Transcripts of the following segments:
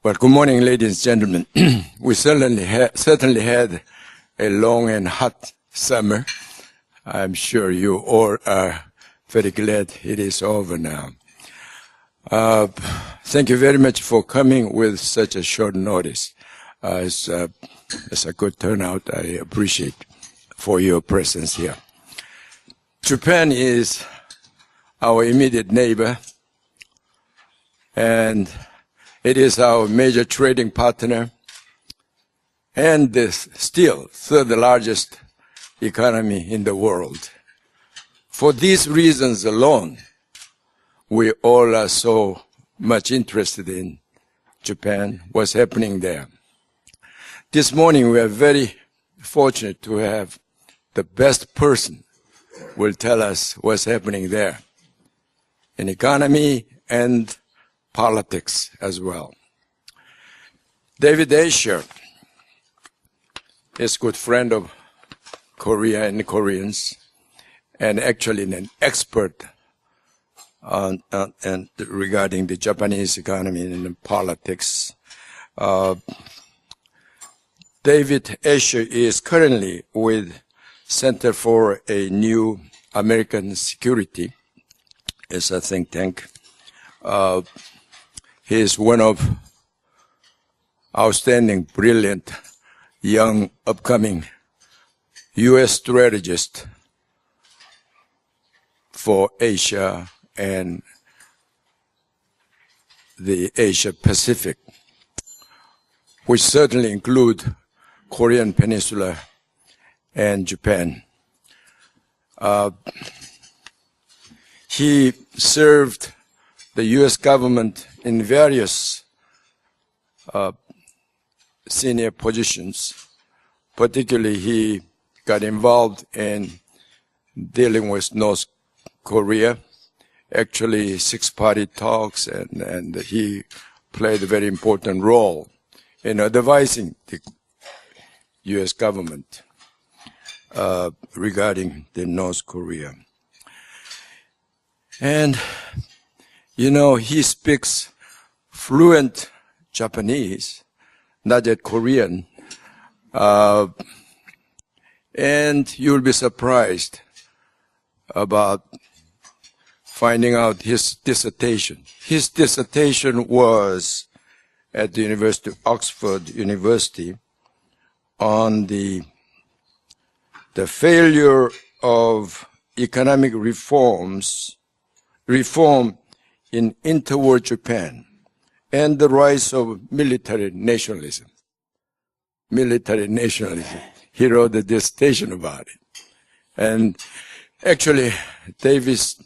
Well, good morning, ladies and gentlemen. We certainly had a long and hot summer. I'm sure you all are very glad it is over now. Thank you very much for coming with such a short notice. It's a good turnout. I appreciate for your presence here. Japan is our immediate neighbor, and it is our major trading partner and the still third largest economy in the world. For these reasons alone, we all are so much interested in Japan, what's happening there. This morning, we are very fortunate to have the best person who will tell us what's happening there in economy and politics as well. David Asher is a good friend of Korea and Koreans, and actually an expert regarding the Japanese economy and politics. David Asher is currently with Center for a New American Security. It's a think tank. He is one of outstanding, brilliant, young, upcoming U.S. strategists for Asia and the Asia Pacific, which certainly include Korean Peninsula and Japan. He served the U.S. government in various senior positions. Particularly, he got involved in dealing with North Korea, actually six-party talks, and he played a very important role in advising the U.S. government regarding the North Korea. And, you know, he speaks fluent Japanese, not yet Korean, and you'll be surprised about finding out his dissertation. His dissertation was at the University of Oxford University on the failure of economic reform in interwar Japan and the rise of military nationalism. Military nationalism. He wrote a dissertation about it. And actually, Davis,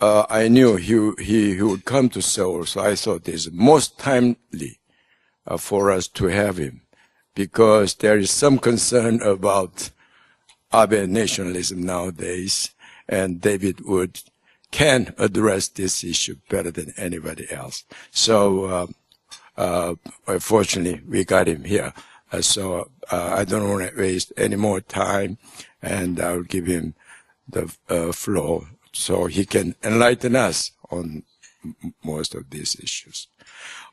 I knew he would come to Seoul, so I thought it's most timely for us to have him, because there is some concern about Abe nationalism nowadays, and David can address this issue better than anybody else. So, fortunately, we got him here. So I don't want to waste any more time, and I'll give him the floor so he can enlighten us on most of these issues.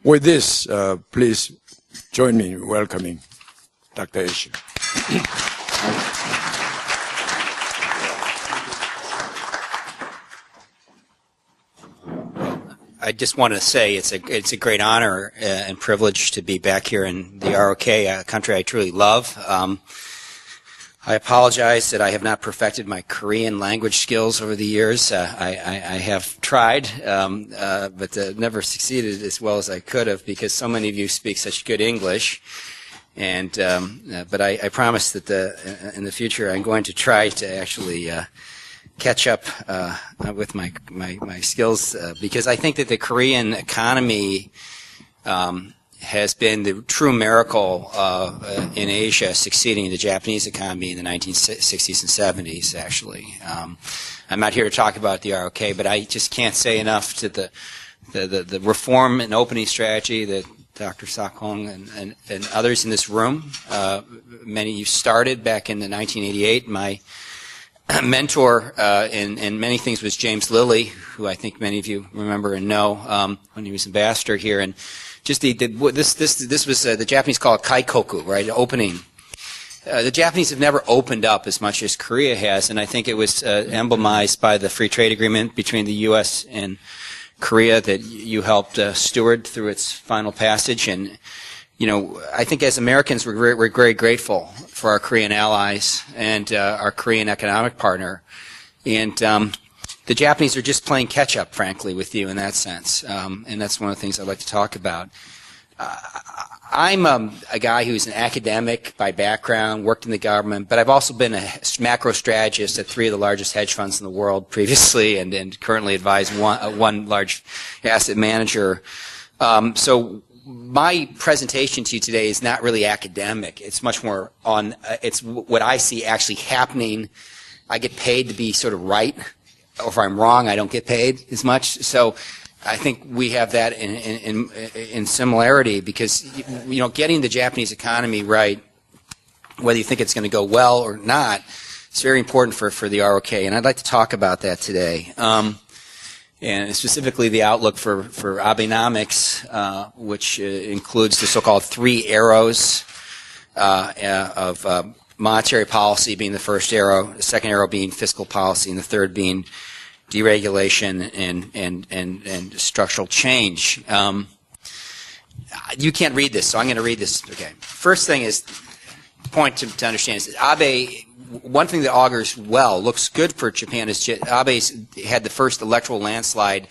With this, please join me in welcoming Dr. Asher. I just want to say it's a great honor and privilege to be back here in the ROK, a country I truly love. I apologize that I have not perfected my Korean language skills over the years. I have tried, but never succeeded as well as I could have, because so many of you speak such good English. And but I promise that in the future I'm going to try to actually catch up with my skills, because I think that the Korean economy has been the true miracle in Asia, succeeding the Japanese economy in the 1960s and 70s, actually. I'm not here to talk about the ROK, but I just can't say enough to the reform and opening strategy that Dr. Sak-hong and others in this room, many of you started back in the 1988. My mentor in many things was James Lilly, who I think many of you remember and know when he was ambassador here. And just this was the Japanese call it kaikoku, right? Opening. The Japanese have never opened up as much as Korea has, and I think it was emblemized by the free trade agreement between the U.S. and Korea that you helped steward through its final passage. And you know, I think as Americans we're very grateful for our Korean allies and our Korean economic partner. And the Japanese are just playing catch-up, frankly, with you in that sense. And that's one of the things I'd like to talk about. I'm a guy who's an academic by background, worked in the government, but I've also been a macro strategist at 3 of the largest hedge funds in the world previously and currently advise one large asset manager. So my presentation to you today is not really academic. It's much more on, it's what I see actually happening. I get paid to be sort of right. Or if I'm wrong, I don't get paid as much. So I think we have that in similarity because, you know, getting the Japanese economy right, whether you think it's going to go well or not, it's very important for the ROK. And I'd like to talk about that today. And specifically the outlook for Abenomics, which includes the so-called 3 arrows of monetary policy being the first arrow, the second arrow being fiscal policy, and the third being deregulation and structural change. You can't read this, so I'm going to read this. Okay. First thing is, point to understand is that Abe, one thing that augurs well, looks good for Japan is Abe's had the first electoral landslide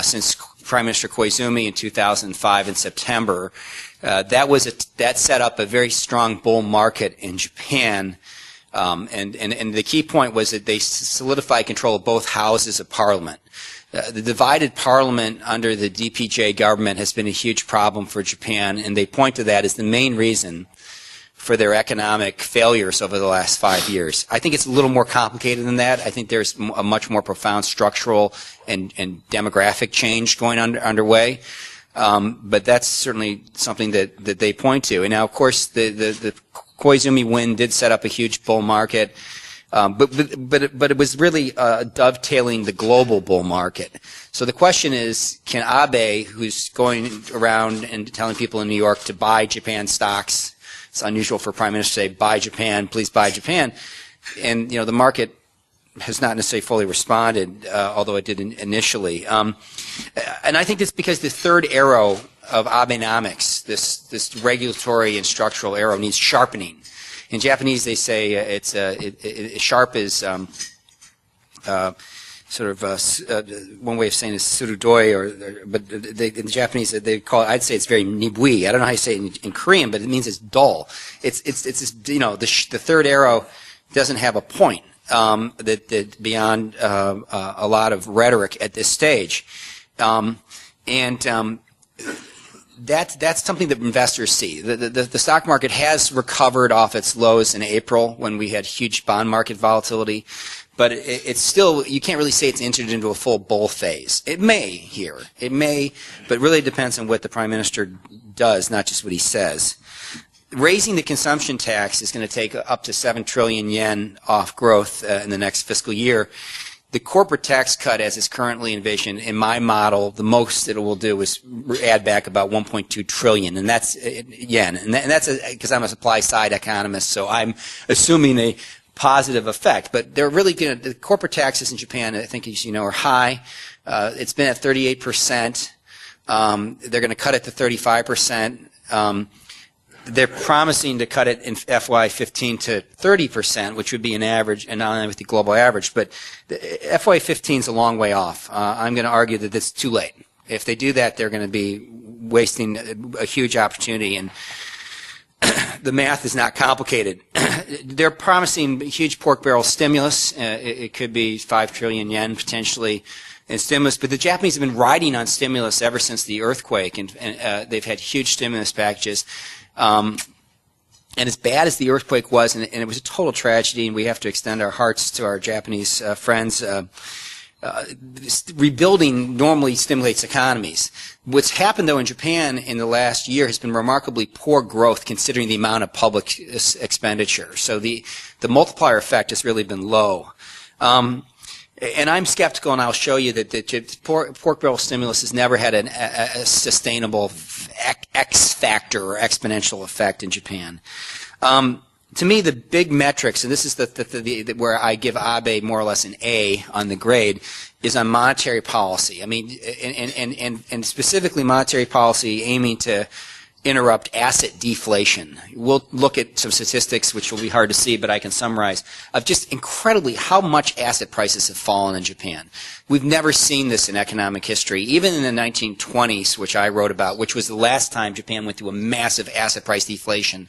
since Prime Minister Koizumi in 2005 in September. That set up a very strong bull market in Japan, and the key point was that they solidified control of both houses of parliament. The divided parliament under the DPJ government has been a huge problem for Japan, and they point to that as the main reason for their economic failures over the last 5 years. I think it's a little more complicated than that. I think there's a much more profound structural and demographic change going underway. But that's certainly something that they point to. And now, of course, the Koizumi win did set up a huge bull market, but it was really dovetailing the global bull market. So the question is, can Abe, who's going around and telling people in New York to buy Japan stocks, it's unusual for a prime minister to say, buy Japan, please buy Japan, and you know the market has not necessarily fully responded, although it did initially. And I think that's because the third arrow of Abenomics, this regulatory and structural arrow, needs sharpening. In Japanese, they say sharp is one way of saying is surudoi, but in the Japanese they call it. I'd say it's very nibui. I don't know how you say it in Korean, but it means it's dull. It's you know the third arrow doesn't have a point. That beyond a lot of rhetoric at this stage, that's something that investors see. The stock market has recovered off its lows in April when we had huge bond market volatility, but it's still, you can't really say it's entered into a full bull phase. It may here, but really depends on what the Prime Minister does, not just what he says. Raising the consumption tax is going to take up to 7 trillion yen off growth in the next fiscal year. The corporate tax cut, as is currently envisioned, in my model, the most it will do is add back about 1.2 trillion, and that's yen. And that's because I'm a supply side economist, so I'm assuming a positive effect. But they're really going to, the corporate taxes in Japan, I think, as you know, are high. It's been at 38%. They're going to cut it to 35%. They're promising to cut it in FY15 to 30%, which would be an average, and not only with the global average, but FY15 is a long way off. I'm going to argue that it's too late. If they do that, they're going to be wasting a huge opportunity, and the math is not complicated. They're promising huge pork barrel stimulus. It could be 5 trillion yen potentially in stimulus, but the Japanese have been riding on stimulus ever since the earthquake, and they've had huge stimulus packages. And as bad as the earthquake was, and it was a total tragedy, and we have to extend our hearts to our Japanese friends, rebuilding normally stimulates economies. What's happened, though, in Japan in the last year has been remarkably poor growth considering the amount of public expenditure. So the multiplier effect has really been low. And I'm skeptical, and I'll show you that the pork barrel stimulus has never had a sustainable X factor or exponential effect in Japan. To me, the big metrics, and this is where I give Abe more or less an A on the grade, is on monetary policy. I mean, and specifically monetary policy aiming to interrupt asset deflation. We'll look at some statistics, which will be hard to see, but I can summarize, of just incredibly how much asset prices have fallen in Japan. We've never seen this in economic history. Even in the 1920s, which I wrote about, which was the last time Japan went through a massive asset price deflation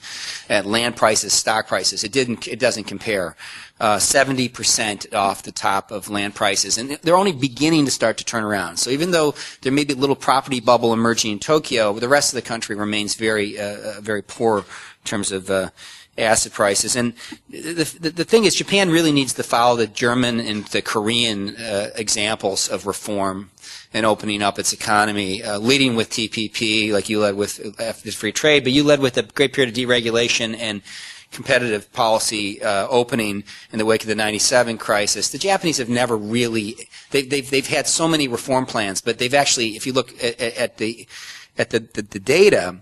at land prices, stock prices. It doesn't compare. 70% off the top of land prices, and they're only beginning to start to turn around. So even though there may be a little property bubble emerging in Tokyo, the rest of the country remains very poor in terms of asset prices. And the thing is, Japan really needs to follow the German and the Korean examples of reform and opening up its economy, leading with TPP, like you led with after free trade, but you led with a great period of deregulation and competitive policy opening in the wake of the '97 crisis. The Japanese have never really they've had so many reform plans, but they've actually, if you look at the data,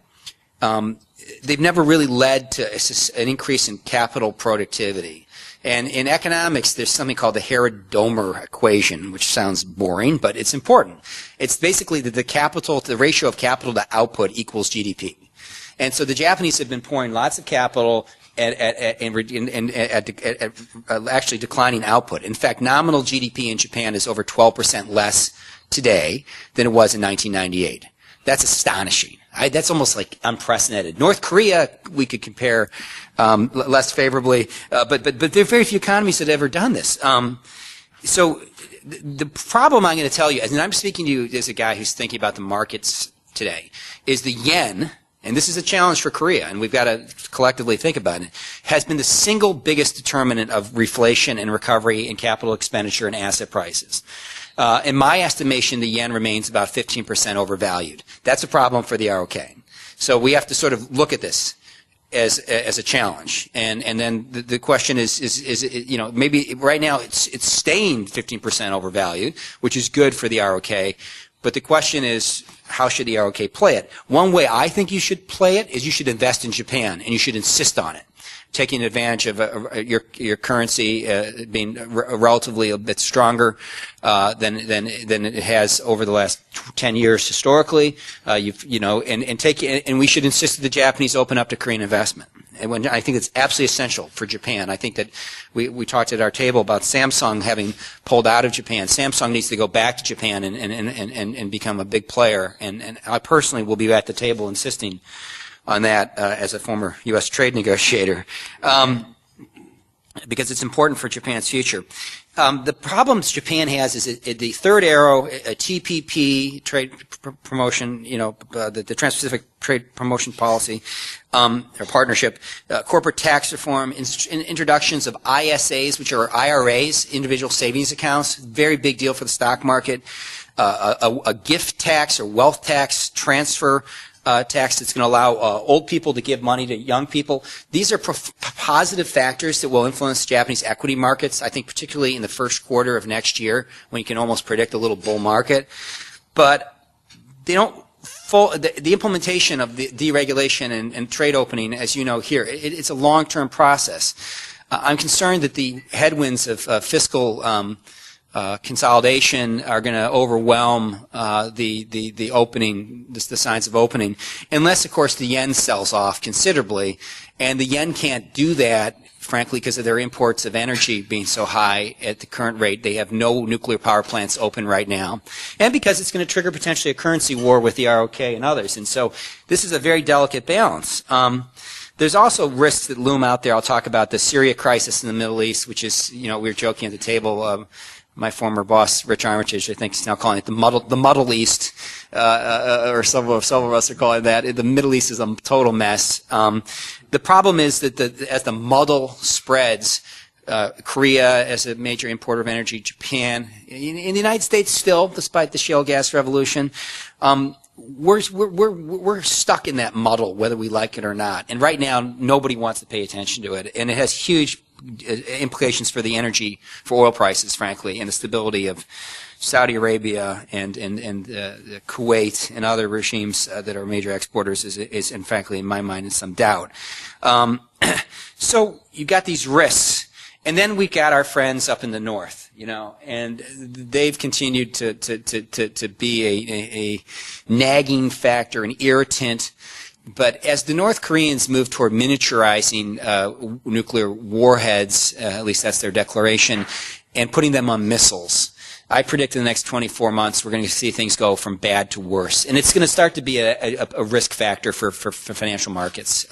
they've never really led to an increase in capital productivity. And in economics, there's something called the Harrod-Domer equation, which sounds boring, but it's important. It's basically that the ratio of capital to output equals GDP. And so the Japanese have been pouring lots of capital at actually declining output. In fact, nominal GDP in Japan is over 12% less today than it was in 1998. That's astonishing. That's almost like unprecedented. North Korea, we could compare less favorably, but there are very few economies that have ever done this. So the problem I'm going to tell you, and I'm speaking to you as a guy who's thinking about the markets today, is the yen. And this is a challenge for Korea, and we've got to collectively think about it, has been the single biggest determinant of reflation and recovery in capital expenditure and asset prices. In my estimation, the yen remains about 15% overvalued. That's a problem for the ROK. So we have to sort of look at this as a challenge. And then the question is you know, maybe right now it's staying 15% overvalued, which is good for the ROK. But the question is, how should the ROK play it? One way I think you should play it is you should invest in Japan, and you should insist on it, taking advantage of your currency being relatively a bit stronger than it has over the last 10 years historically. And we should insist that the Japanese open up to Korean investment. And I think it's absolutely essential for Japan. I think that we talked at our table about Samsung having pulled out of Japan. Samsung needs to go back to Japan and become a big player. And I personally will be at the table insisting on that as a former U.S. trade negotiator, because it's important for Japan's future. The problems Japan has is the third arrow, a TPP, trade promotion, the Trans-Pacific Trade Promotion Policy, or partnership, corporate tax reform, introductions of ISAs, which are IRAs, individual savings accounts, very big deal for the stock market, a gift tax or wealth tax transfer tax that's going to allow old people to give money to young people. These are positive factors that will influence Japanese equity markets, I think particularly in the first quarter of next year when you can almost predict a little bull market. But they don't the implementation of the deregulation and trade opening, as you know here, it's a long-term process. I'm concerned that the headwinds of fiscal consolidation are going to overwhelm the opening, the signs of opening, unless, of course, the yen sells off considerably. And the yen can't do that, frankly, because of their imports of energy being so high at the current rate. They have no nuclear power plants open right now. And because it's going to trigger potentially a currency war with the ROK and others. And so this is a very delicate balance. There's also risks that loom out there. I'll talk about the Syria crisis in the Middle East, which is, we were joking at the table. My former boss, Rich Armitage, I think he's now calling it the Muddle East, or some of us are calling that. The Middle East is a total mess. The problem is that as the muddle spreads, Korea as a major importer of energy, Japan. In the United States still, despite the shale gas revolution, we're stuck in that muddle, whether we like it or not. And right now, nobody wants to pay attention to it. And it has huge implications for the energy, for oil prices, frankly, and the stability of Saudi Arabia and Kuwait and other regimes that are major exporters is, and frankly, in my mind, in some doubt. So you got these risks. And then we got our friends up in the north, and they've continued to be a nagging factor, an irritant. But as the North Koreans move toward miniaturizing nuclear warheads, at least that's their declaration, and putting them on missiles, I predict in the next 24 months we're going to see things go from bad to worse. And it's going to start to be a risk factor for financial markets.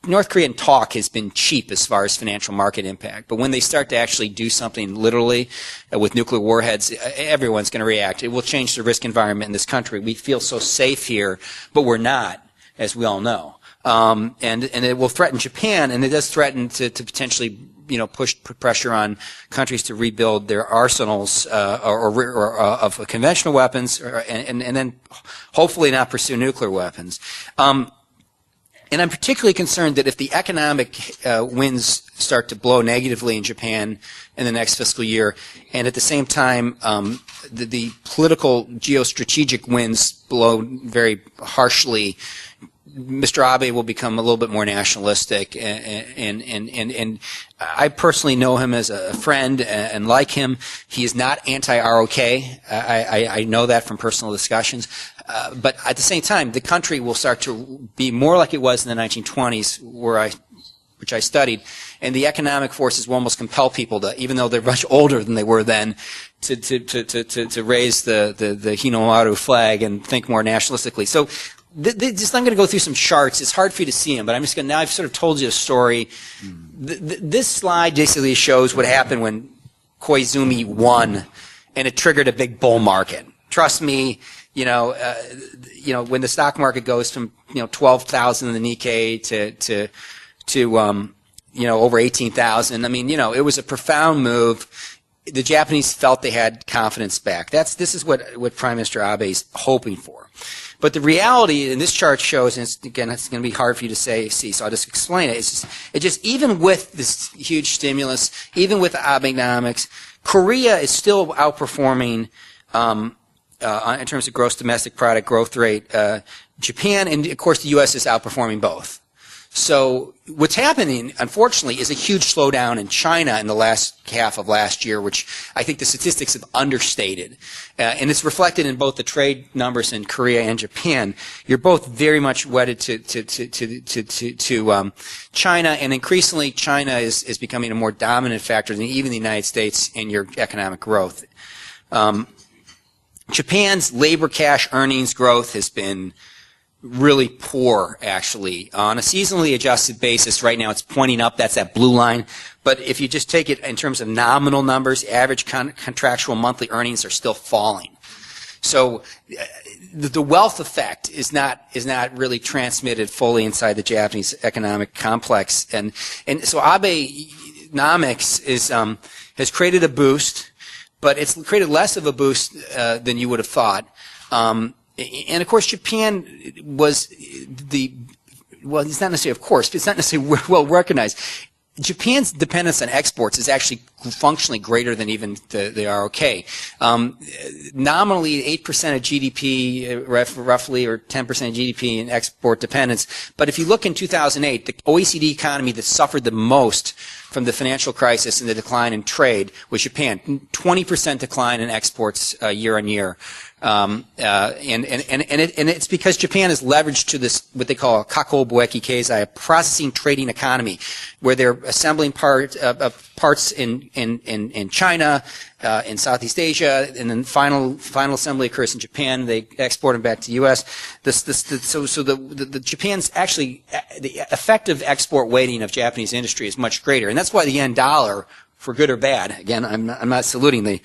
North Korean talk has been cheap as far as financial market impact, but when they start to actually do something literally with nuclear warheads, everyone's going to react. It will change the risk environment in this country. We feel so safe here, but we're not, as we all know. And it will threaten Japan, and it does threaten to potentially push pressure on countries to rebuild their arsenals of conventional weapons, and then hopefully not pursue nuclear weapons. And I'm particularly concerned that if the economic winds start to blow negatively in Japan in the next fiscal year, and at the same time the political geostrategic winds blow very harshly, Mr. Abe will become a little bit more nationalistic, and I personally know him as a friend and like him. He is not anti-ROK. I know that from personal discussions. But at the same time, the country will start to be more like it was in the 1920s, which I studied, and the economic forces will almost compel people to, even though they're much older than they were then, to raise the Hinomaru flag and think more nationalistically. So I'm going to go through some charts. It's hard for you to see them, but I'm just going to, now I've sort of told you a story. This slide basically shows what happened when Koizumi won, and it triggered a big bull market. Trust me, when the stock market goes from 12,000 in the Nikkei to over 18,000. I mean, it was a profound move. The Japanese felt they had confidence back. This is what Prime Minister Abe is hoping for. But the reality, and this chart shows, and again, it's going to be hard for you to see, so I'll just explain it. It's just even with this huge stimulus, even with Abenomics, Korea is still outperforming in terms of gross domestic product growth rate. Japan and, of course, the U.S. is outperforming both. So what's happening, unfortunately, is a huge slowdown in China in the last half of last year, which I think the statistics have understated. And it's reflected in both the trade numbers in Korea and Japan. You're both very much wedded to China, and increasingly China is becoming a more dominant factor than even the United States in your economic growth. Japan's labor cash earnings growth has been really poor, actually. On a seasonally adjusted basis, right now it's pointing up. That's that blue line. But if you just take it in terms of nominal numbers, average contractual monthly earnings are still falling. So the wealth effect is not really transmitted fully inside the Japanese economic complex. And so Abenomics has created a boost, but it's created less of a boost than you would have thought. And of course, Japan was it's not necessarily of course, but it's not necessarily well recognized. Japan's dependence on exports is actually functionally greater than even the ROK. Nominally, 8% of GDP, roughly, or 10% of GDP in export dependence. But if you look in 2008, the OECD economy that suffered the most from the financial crisis and the decline in trade was Japan. 20% decline in exports year on year. And it's because Japan is leveraged to this, what they call a kako boeki keizai, a processing trading economy, where they're assembling parts in China, in Southeast Asia, and then final assembly occurs in Japan. They export them back to the U.S. So the Japan's actually, the effective export weighting of Japanese industry is much greater, and that's why the yen dollar, for good or bad, again, I'm not saluting the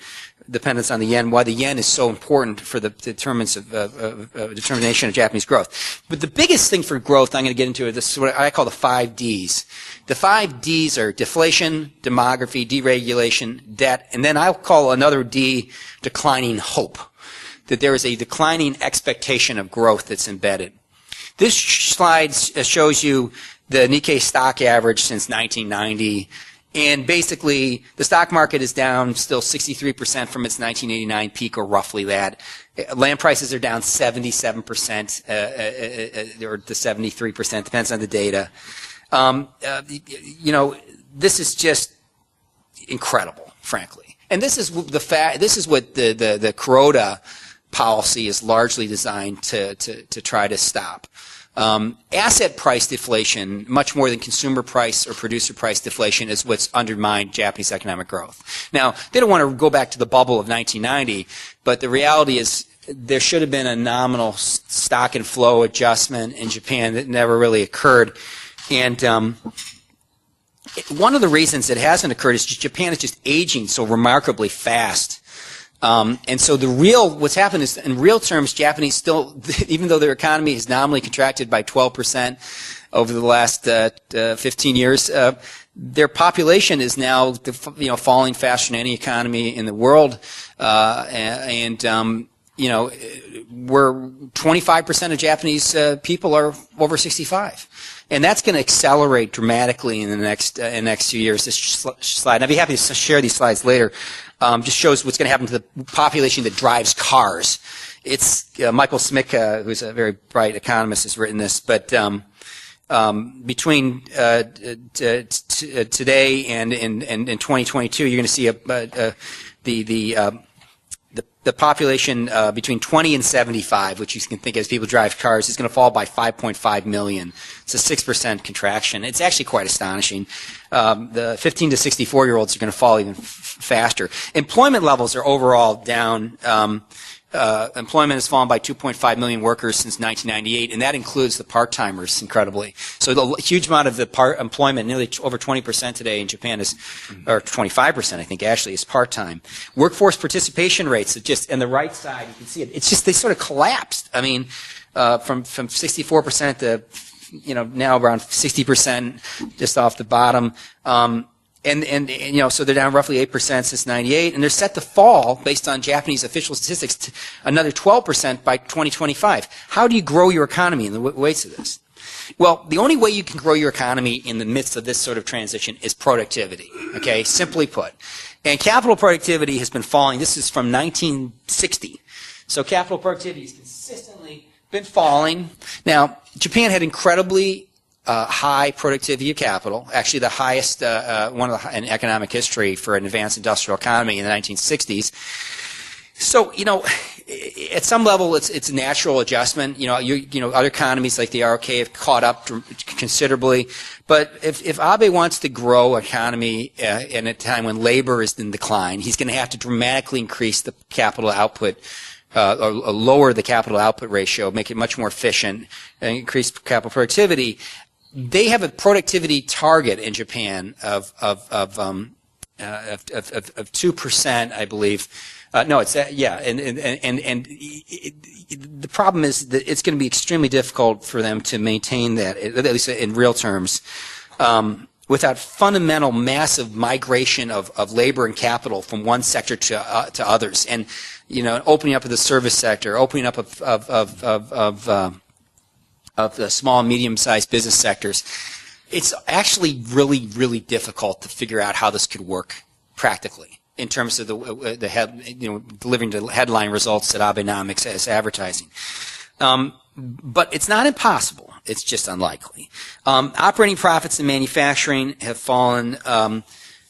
dependence on the yen, why the yen is so important for the determination of Japanese growth. But the biggest thing for growth I'm going to get into this is what I call the 5 Ds. The 5 Ds are deflation, demography, deregulation, debt, and then I'll call another D declining hope, that there is a declining expectation of growth that's embedded. This slide shows you the Nikkei stock average since 1990. And basically, the stock market is down still 63% from its 1989 peak, or roughly that. Land prices are down 77%, or to 73%, depends on the data. This is just incredible, frankly. And this is what the Kuroda policy is largely designed to try to stop. Asset price deflation, much more than consumer price or producer price deflation, is what's undermined Japanese economic growth. Now, they don't want to go back to the bubble of 1990, but the reality is there should have been a nominal stock and flow adjustment in Japan that never really occurred. And one of the reasons it hasn't occurred is Japan is just aging so remarkably fast. And so what's happened is, in real terms, Japanese still, even though their economy has nominally contracted by 12% over the last 15 years, their population is now, falling faster than any economy in the world, where 25% of Japanese people are over 65. And that's going to accelerate dramatically in the next few years. This slide, I'd be happy to share these slides later, just shows what's going to happen to the population that drives cars. It's Michael Smika, who's a very bright economist, has written this, but between today and in 2022, you're going to see the population between 20 and 75, which you can think as people drive cars, is going to fall by 5.5 million. It's a 6% contraction. It's actually quite astonishing. The 15 to 64-year-olds are going to fall even faster. Employment levels are overall down. Employment has fallen by 2.5 million workers since 1998, and that includes the part-timers, incredibly. So the huge amount of the employment, nearly over 20% today in Japan is, or 25%, I think, actually, is part-time. Workforce participation rates, just on the right side, you can see it. It's just, they sort of collapsed. I mean, from 64% to, now around 60%, just off the bottom. So they're down roughly 8% since 98, and they're set to fall, based on Japanese official statistics, to another 12% by 2025. How do you grow your economy in the weights of this? Well, the only way you can grow your economy in the midst of this sort of transition is productivity, okay, simply put. And capital productivity has been falling. This is from 1960. So capital productivity has consistently been falling. Now, Japan had incredibly high productivity of capital, actually the highest in economic history for an advanced industrial economy in the 1960s. So, at some level, it's a natural adjustment. Other economies like the ROK have caught up considerably. But if Abe wants to grow economy in a time when labor is in decline, he's going to have to dramatically increase the capital output, or lower the capital output ratio, make it much more efficient, and increase capital productivity. They have a productivity target in Japan of 2%, I believe. The problem is that it's going to be extremely difficult for them to maintain that, at least in real terms, without fundamental, massive migration of labor and capital from one sector to others, and opening up of the service sector, opening up of the small and medium-sized business sectors. It's actually really, really difficult to figure out how this could work practically in terms of delivering the headline results that Abenomics is advertising. But it's not impossible. It's just unlikely. Operating profits in manufacturing have fallen, by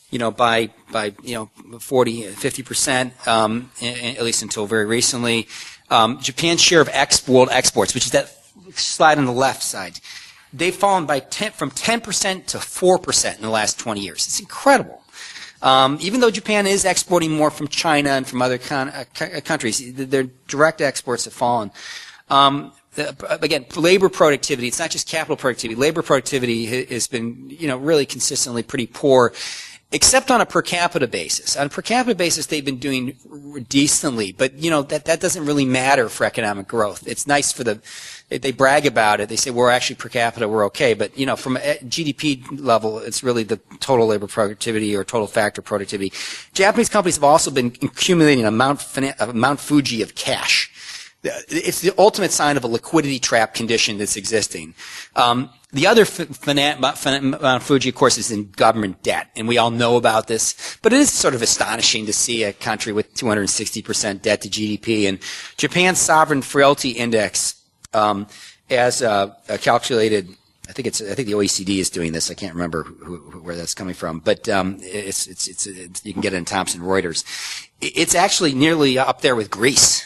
50%, at least until very recently. Japan's share of world exports, which is that slide on the left side, they've fallen from 10% to 4% in the last 20 years. It's incredible. Even though Japan is exporting more from China and from other countries, their direct exports have fallen. Again, labor productivity, it's not just capital productivity. Labor productivity has been, really consistently pretty poor. except on a per capita basis. On a per capita basis, they've been doing decently, but that doesn't really matter for economic growth. It's nice for they brag about it. They say we're actually per capita, we're okay, but from a GDP level, it's really the total labor productivity or total factor productivity. Japanese companies have also been accumulating a Mount Fuji of cash. It's the ultimate sign of a liquidity trap condition that's existing. The other Mount Fuji, of course, is in government debt, and we all know about this. But it is sort of astonishing to see a country with 260% debt to GDP. And Japan's Sovereign Frailty Index, as calculated, I think the OECD is doing this. I can't remember where that's coming from, but it's you can get it in Thomson Reuters. It's actually nearly up there with Greece.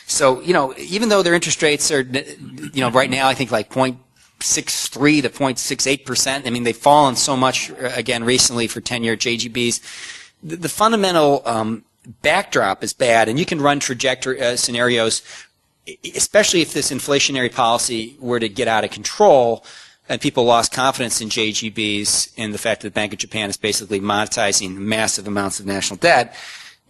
So even though their interest rates are right now I think like 0.63 to 0.68%. I mean, they've fallen so much again recently for 10-year JGBs. The fundamental backdrop is bad, and you can run trajectory scenarios, especially if this inflationary policy were to get out of control and people lost confidence in JGBs and the fact that the Bank of Japan is basically monetizing massive amounts of national debt.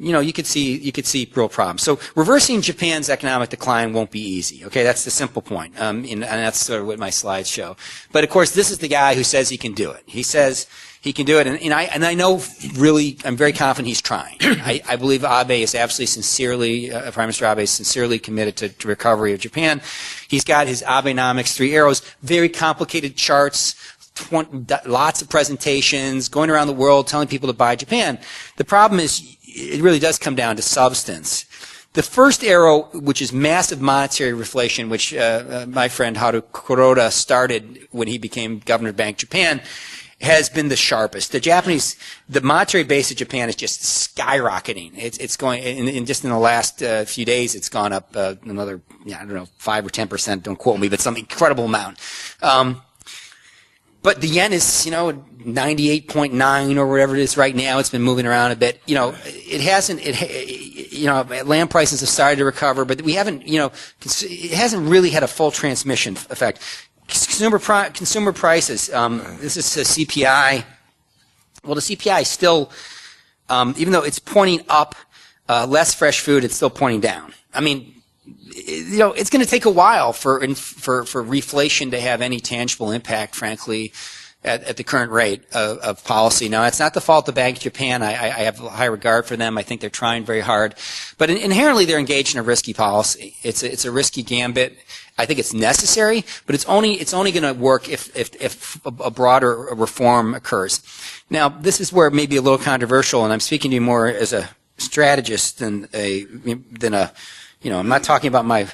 You could see real problems. So reversing Japan's economic decline won't be easy. Okay, that's the simple point. And that's sort of what my slides show. But of course, this is the guy who says he can do it. He says he can do it, and I know really, I'm very confident he's trying. I believe Abe is absolutely sincerely, Prime Minister Abe is sincerely committed to recovery of Japan. He's got his Abenomics 3 arrows, very complicated charts, lots of presentations, going around the world telling people to buy Japan. The problem is, it really does come down to substance. The first arrow, which is massive monetary reflation, which my friend Haru Kuroda started when he became governor of Bank of Japan, has been the sharpest. The monetary base of Japan is just skyrocketing. It's going, in just in the last few days, it's gone up another, 5 or 10%. Don't quote me, but some incredible amount. But the yen is, 98.9 or whatever it is right now. It's been moving around a bit. It hasn't, land prices have started to recover, but we haven't, it hasn't really had a full transmission effect. Consumer prices, this is a CPI. Well, the CPI is still, even though it's pointing up, less fresh food, it's still pointing down. I mean, it's going to take a while for reflation to have any tangible impact, frankly, at the current rate of policy. Now, it's not the fault of the Bank of Japan. I have high regard for them. I think they're trying very hard. But inherently, they're engaged in a risky policy. It's a risky gambit. I think it's necessary, but it's only going to work if a broader reform occurs. Now, this is where it may be a little controversial, and I'm speaking to you more as a strategist than I'm not talking about my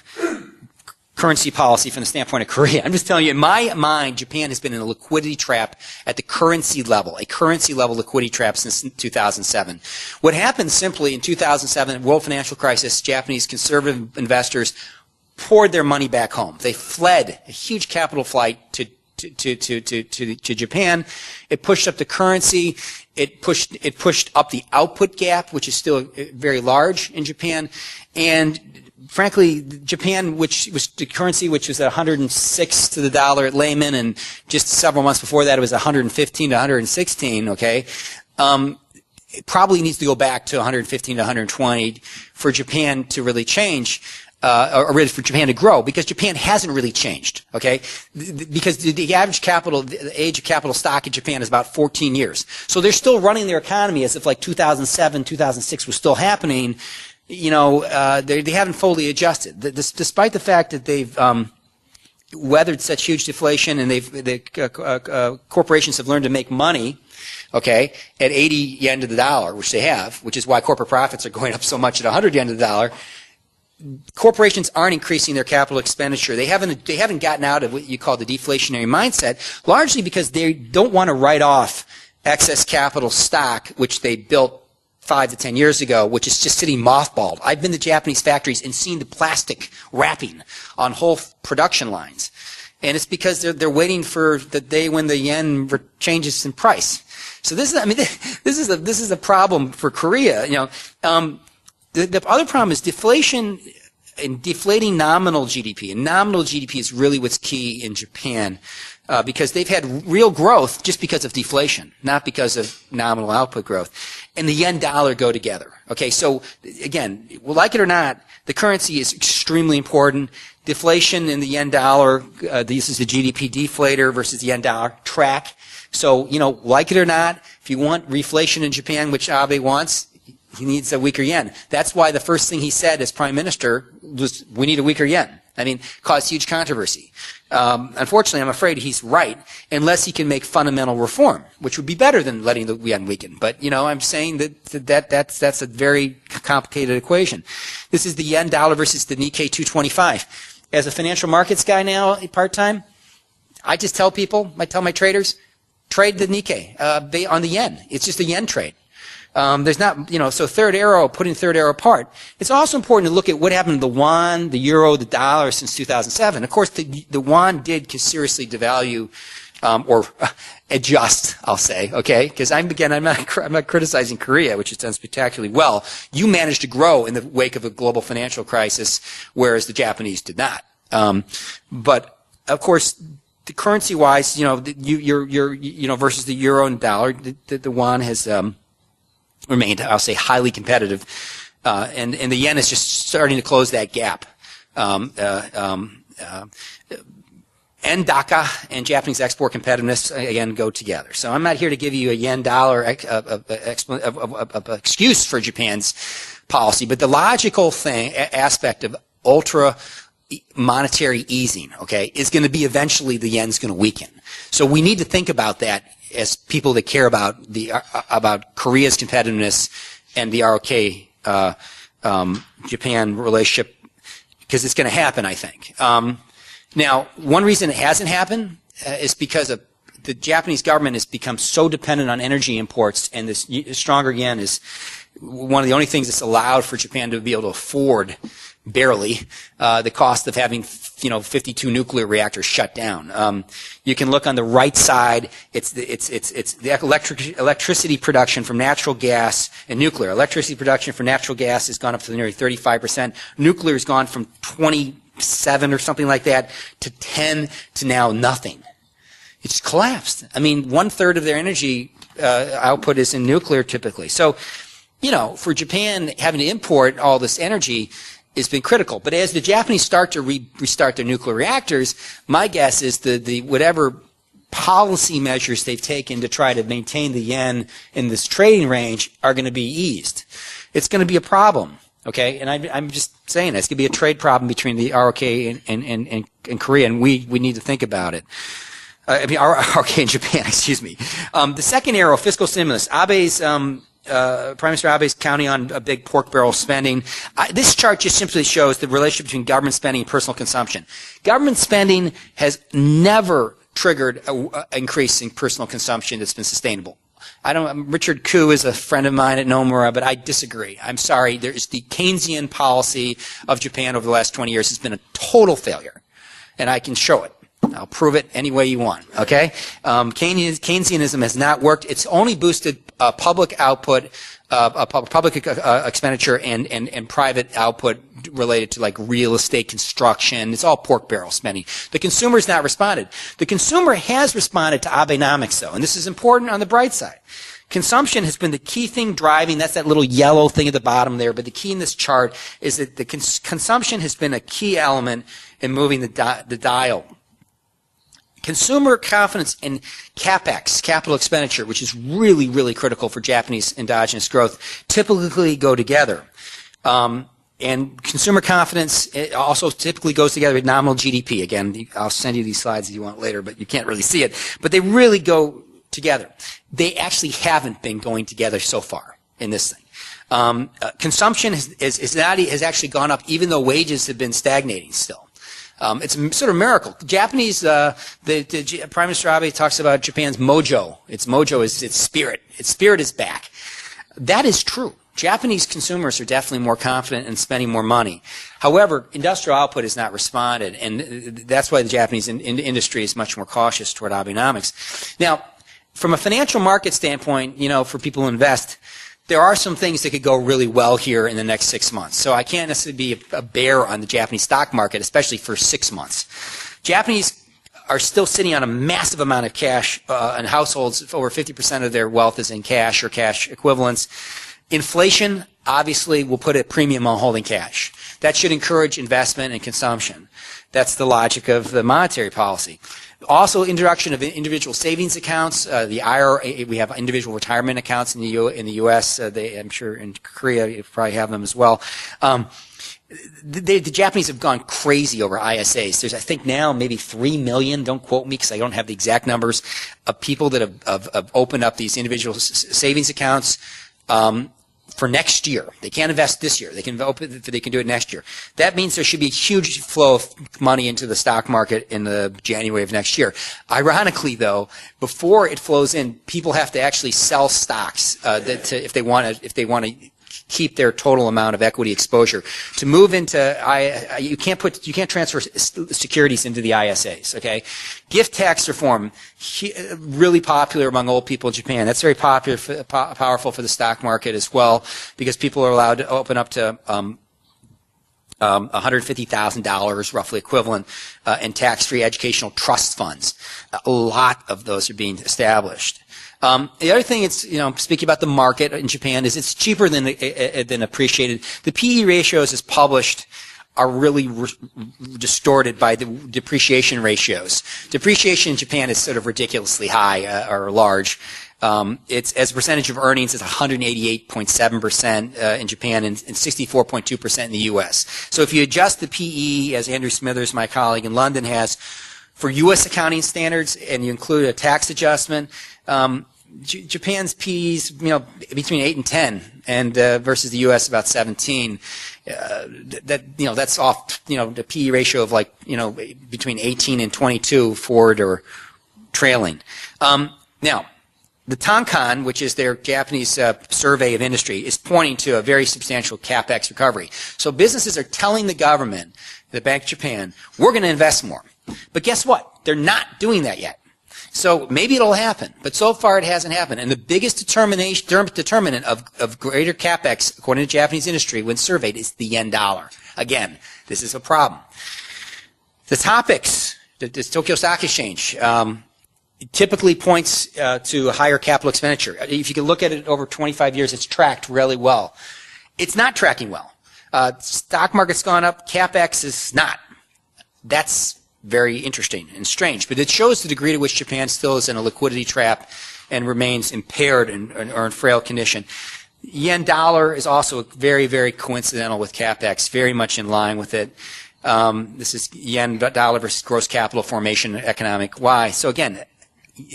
currency policy from the standpoint of Korea. I'm just telling you, in my mind, Japan has been in a liquidity trap at the currency level, a currency level liquidity trap since 2007. What happened simply in 2007, world financial crisis, Japanese conservative investors poured their money back home. They fled, a huge capital flight to Japan. It pushed up the currency. It pushed up the output gap, which is still very large in Japan. And frankly, Japan, which was the currency which was at 106 to the dollar at Lehman, and just several months before that it was 115 to 116, okay? It probably needs to go back to 115 to 120 for Japan to really change. Or really for Japan to grow, because Japan hasn't really changed, okay? Because the average the age of capital stock in Japan is about 14 years. So they're still running their economy as if like 2007, 2006 was still happening. They haven't fully adjusted. Despite the fact that they've weathered such huge deflation and corporations have learned to make money, okay, at 80 yen to the dollar, which they have, which is why corporate profits are going up so much at 100 yen to the dollar. Corporations aren't increasing their capital expenditure. They haven't gotten out of what you call the deflationary mindset, largely because they don't want to write off excess capital stock, which they built 5 to 10 years ago, which is just sitting mothballed. I've been to Japanese factories and seen the plastic wrapping on whole production lines. And it's because they're waiting for the day when the yen changes in price. So this is a problem for Korea. The other problem is deflation in deflating nominal GDP, and nominal GDP is really what's key in Japan, because they've had real growth just because of deflation, not because of nominal output growth. And the yen dollar go together. Okay, so again, well, like it or not, the currency is extremely important. Deflation in the yen dollar, this is the GDP deflator versus the yen dollar track. So, you know, like it or not, if you want reflation in Japan, which Abe wants, he needs a weaker yen. That's why the first thing he said as prime minister was, we need a weaker yen. I mean, caused huge controversy. Unfortunately, I'm afraid he's right, unless he can make fundamental reform, which would be better than letting the yen weaken. But, you know, I'm saying that's a very complicated equation. This is the yen dollar versus the Nikkei 225. As a financial markets guy now, part-time, I just tell people, I tell my traders, trade the Nikkei on the yen. It's just a yen trade. There's not, you know, so third arrow, putting third arrow apart. It's also important to look at what happened to the won, the euro, the dollar since 2007. Of course, the won did seriously devalue, or adjust, I'll say, okay? Because I'm not criticizing Korea, which has done spectacularly well. You managed to grow in the wake of a global financial crisis, whereas the Japanese did not. But of course, the currency-wise, you know, you know, versus the euro and dollar, the won has remained, I'll say, highly competitive, and the yen is just starting to close that gap. Yen-daka and Japanese export competitiveness, again, go together. So I'm not here to give you a yen-dollar excuse for Japan's policy, but the logical aspect of ultra monetary easing, okay, is going to be eventually the yen's going to weaken. So we need to think about that as people that care about about Korea's competitiveness and the ROK Japan relationship, because it's going to happen, I think. Now, one reason it hasn't happened is because of the Japanese government has become so dependent on energy imports, and this stronger yen is one of the only things that's allowed for Japan to be able to afford, barely, the cost of having, you know, 52 nuclear reactors shut down. You can look on the right side. It's the electricity production from natural gas and nuclear. Electricity production from natural gas has gone up to nearly 35%. Nuclear has gone from 27 or something like that to 10 to now nothing. It's collapsed. I mean, 1/3 of their energy output is in nuclear typically. So, you know, for Japan having to import all this energy has been critical. But as the Japanese start to restart their nuclear reactors, my guess is the whatever policy measures they've taken to try to maintain the yen in this trading range are going to be eased. It's going to be a problem, okay? And I'm just saying it's going to be a trade problem between the ROK and Korea, and we need to think about it. I mean, ROK and Japan, excuse me. The second arrow, fiscal stimulus. Abe's Prime Minister Abe is counting on a big pork barrel spending. This chart just simply shows the relationship between government spending and personal consumption. Government spending has never triggered an increase in personal consumption that's been sustainable. Richard Koo is a friend of mine at Nomura, but I disagree. I'm sorry. There's the Keynesian policy of Japan over the last 20 years has been a total failure, and I can show it. I'll prove it any way you want, okay? Keynesianism has not worked. It's only boosted public output, public expenditure and private output related to like real estate construction. It's all pork barrel spending. The consumer's not responded. The consumer has responded to Abenomics, though, and this is important on the bright side. Consumption has been the key thing driving, that's that little yellow thing at the bottom there, but the key in this chart is that the consumption has been a key element in moving the dial. Consumer confidence in CapEx, capital expenditure, which is really, really critical for Japanese endogenous growth, typically go together. And consumer confidence also typically goes together with nominal GDP. Again, I'll send you these slides if you want later, but you can't really see it. But they really go together. They actually haven't been going together so far in this thing. Consumption has actually gone up even though wages have been stagnating still. It's a sort of miracle. Japanese, the Prime Minister Abe talks about Japan's mojo. Its mojo is its spirit. Its spirit is back. That is true. Japanese consumers are definitely more confident in spending more money. However, industrial output has not responded, and that's why the Japanese industry is much more cautious toward Abenomics. Now, from a financial market standpoint, you know, for people who invest, there are some things that could go really well here in the next 6 months. So I can't necessarily be a bear on the Japanese stock market, especially for 6 months. Japanese are still sitting on a massive amount of cash, and households, over 50% of their wealth is in cash or cash equivalents. Inflation, obviously, will put a premium on holding cash. That should encourage investment and consumption. That's the logic of the monetary policy. Also, introduction of individual savings accounts. The IRA, we have individual retirement accounts in the U.S. I'm sure in Korea you probably have them as well. The Japanese have gone crazy over ISAs. There's, I think now, maybe 3 million, don't quote me because I don't have the exact numbers, of people that have opened up these individual savings accounts for next year. They can't invest this year. They can do it next year. That means there should be a huge flow of money into the stock market in the January of next year. Ironically, though, before it flows in, people have to actually sell stocks if they want to keep their total amount of equity exposure. To move into you can't transfer securities into the ISAs. Okay, gift tax reform, really popular among old people in Japan. That's very powerful for the stock market as well, because people are allowed to open up to $150,000, roughly equivalent, in tax-free educational trust funds. A lot of those are being established. The other thing, speaking about the market in Japan, is it's cheaper than appreciated. The PE ratios as published are really distorted by the depreciation ratios. Depreciation in Japan is sort of ridiculously high or large. It's as a percentage of earnings, it's 188.7% in Japan and 64.2% in the U.S. So if you adjust the PE, as Andrew Smithers, my colleague in London, has for U.S. accounting standards, and you include a tax adjustment, Japan's PEs, between 8 and 10, and versus the U.S. about 17. That's off, the PE ratio of between 18 and 22 forward or trailing. Now, the Tankan, which is their Japanese survey of industry, is pointing to a very substantial capex recovery. So businesses are telling the government, the Bank of Japan, we're going to invest more. But guess what? They're not doing that yet. So maybe it'll happen, but so far it hasn't happened. And the biggest determinant of greater capex, according to Japanese industry, when surveyed, is the yen dollar. Again, this is a problem. The topics, the Tokyo Stock Exchange, typically points to a higher capital expenditure. If you can look at it over 25 years, it's tracked really well. It's not tracking well. Stock market's gone up, capex is not. That's very interesting and strange, but it shows the degree to which Japan still is in a liquidity trap and remains impaired or in frail condition. Yen dollar is also very, very coincidental with capex, very much in line with it. This is yen dollar versus gross capital formation economic Y. So again,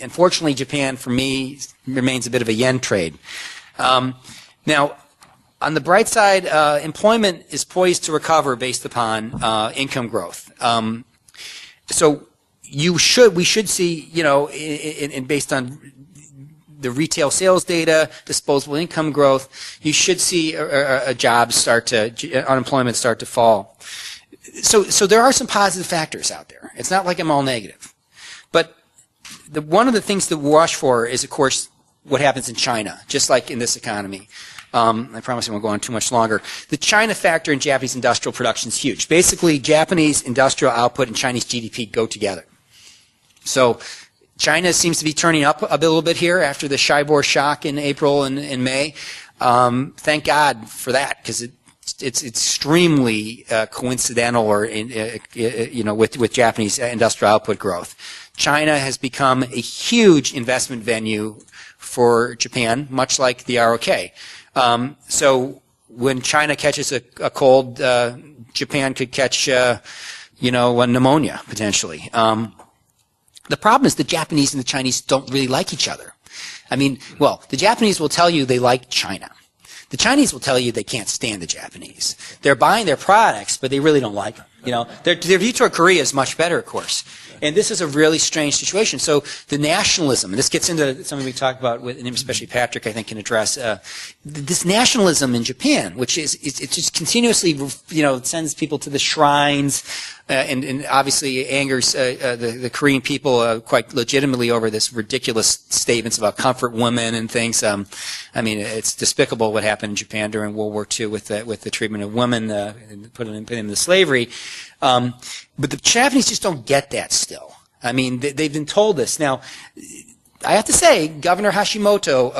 unfortunately, Japan, for me, remains a bit of a yen trade. Now, on the bright side, employment is poised to recover based upon income growth. So we should see, based on the retail sales data, disposable income growth, you should see unemployment start to fall. So there are some positive factors out there. It's not like I'm all negative. But one of the things to watch for is, of course, what happens in China, just like in this economy. I promise I won't go on too much longer. The China factor in Japanese industrial production is huge. Basically, Japanese industrial output and Chinese GDP go together. So China seems to be turning up a little bit here after the Shibor shock in April and in May. Thank God for that, because it's extremely coincidental or with Japanese industrial output growth. China has become a huge investment venue for Japan, much like the ROK. So when China catches a cold, Japan could catch, a pneumonia potentially. The problem is the Japanese and the Chinese don't really like each other. The Japanese will tell you they like China. The Chinese will tell you they can't stand the Japanese. They're buying their products, but they really don't like them. Their view toward Korea is much better, of course. And this is a really strange situation. So the nationalism, and this gets into something we talked about, and especially Patrick, I think, can address, this nationalism in Japan, which is it just continuously, sends people to the shrines, and obviously angers the Korean people quite legitimately over this ridiculous statements about comfort women and things. I mean, it's despicable what happened in Japan during World War II with the treatment of women, and putting them into slavery. But the Japanese just don't get that still. I mean, they've been told this. Now, I have to say, Governor Hashimoto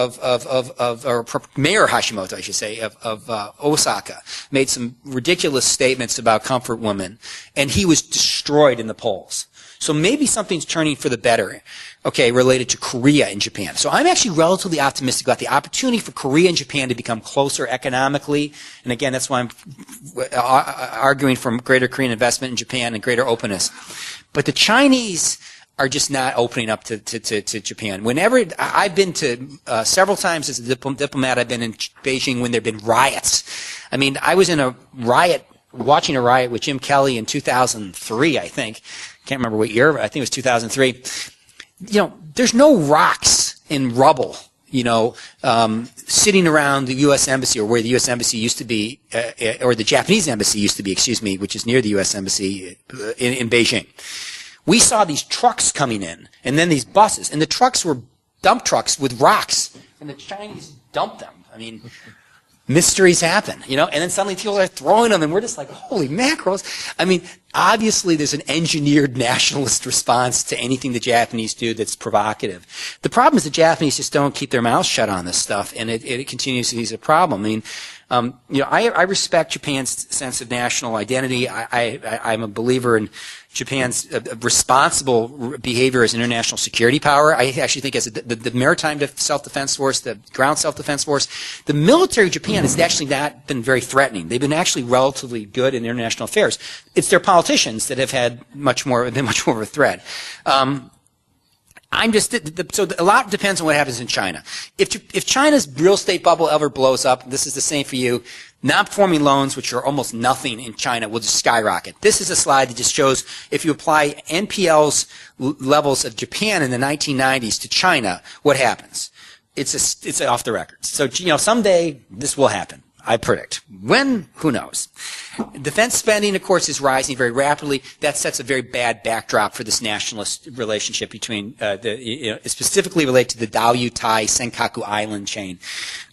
or Mayor Hashimoto, I should say, of Osaka, made some ridiculous statements about comfort women, and he was destroyed in the polls. So maybe something's turning for the better, okay, related to Korea and Japan. So I'm actually relatively optimistic about the opportunity for Korea and Japan to become closer economically. And again, that's why I'm arguing for greater Korean investment in Japan and greater openness. But the Chinese are just not opening up to Japan. Whenever I've been to several times as a diplomat, I've been in Beijing when there have been riots. I mean, I was in a riot, watching a riot with Jim Kelly in 2003, I think. Can't remember what year, but I think it was 2003. There's no rocks and rubble, sitting around the U.S. Embassy, or where the U.S. Embassy used to be, or the Japanese Embassy used to be, which is near the U.S. Embassy in Beijing. We saw these trucks coming in, and then these buses, and the trucks were dump trucks with rocks, and the Chinese dumped them. I mean, mysteries happen, and then suddenly people are throwing them, and we're just like, holy mackerels. I mean, obviously there's an engineered nationalist response to anything the Japanese do that's provocative. The problem is the Japanese just don't keep their mouths shut on this stuff, and it continues to be a problem. I mean, I respect Japan's sense of national identity. I'm a believer in Japan's responsible behavior as an international security power. I actually think as the maritime self-defense force, the ground self-defense force, the military of Japan has actually not been very threatening. They've been actually relatively good in international affairs. It's their politicians that have been much more of a threat. So a lot depends on what happens in China. If China's real estate bubble ever blows up, this is the same for you, non-performing loans, which are almost nothing in China, will just skyrocket. This is a slide that just shows if you apply NPL's levels of Japan in the 1990s to China, what happens. It's off the record. So, someday this will happen. I predict. When? Who knows? Defense spending, of course, is rising very rapidly. That sets a very bad backdrop for this nationalist relationship between, specifically related to the Diaoyu-Tai Senkaku Island chain.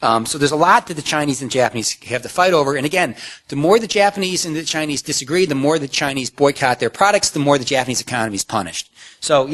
So there's a lot that the Chinese and Japanese have to fight over. And again, the more the Japanese and the Chinese disagree, the more the Chinese boycott their products, the more the Japanese economy is punished. So,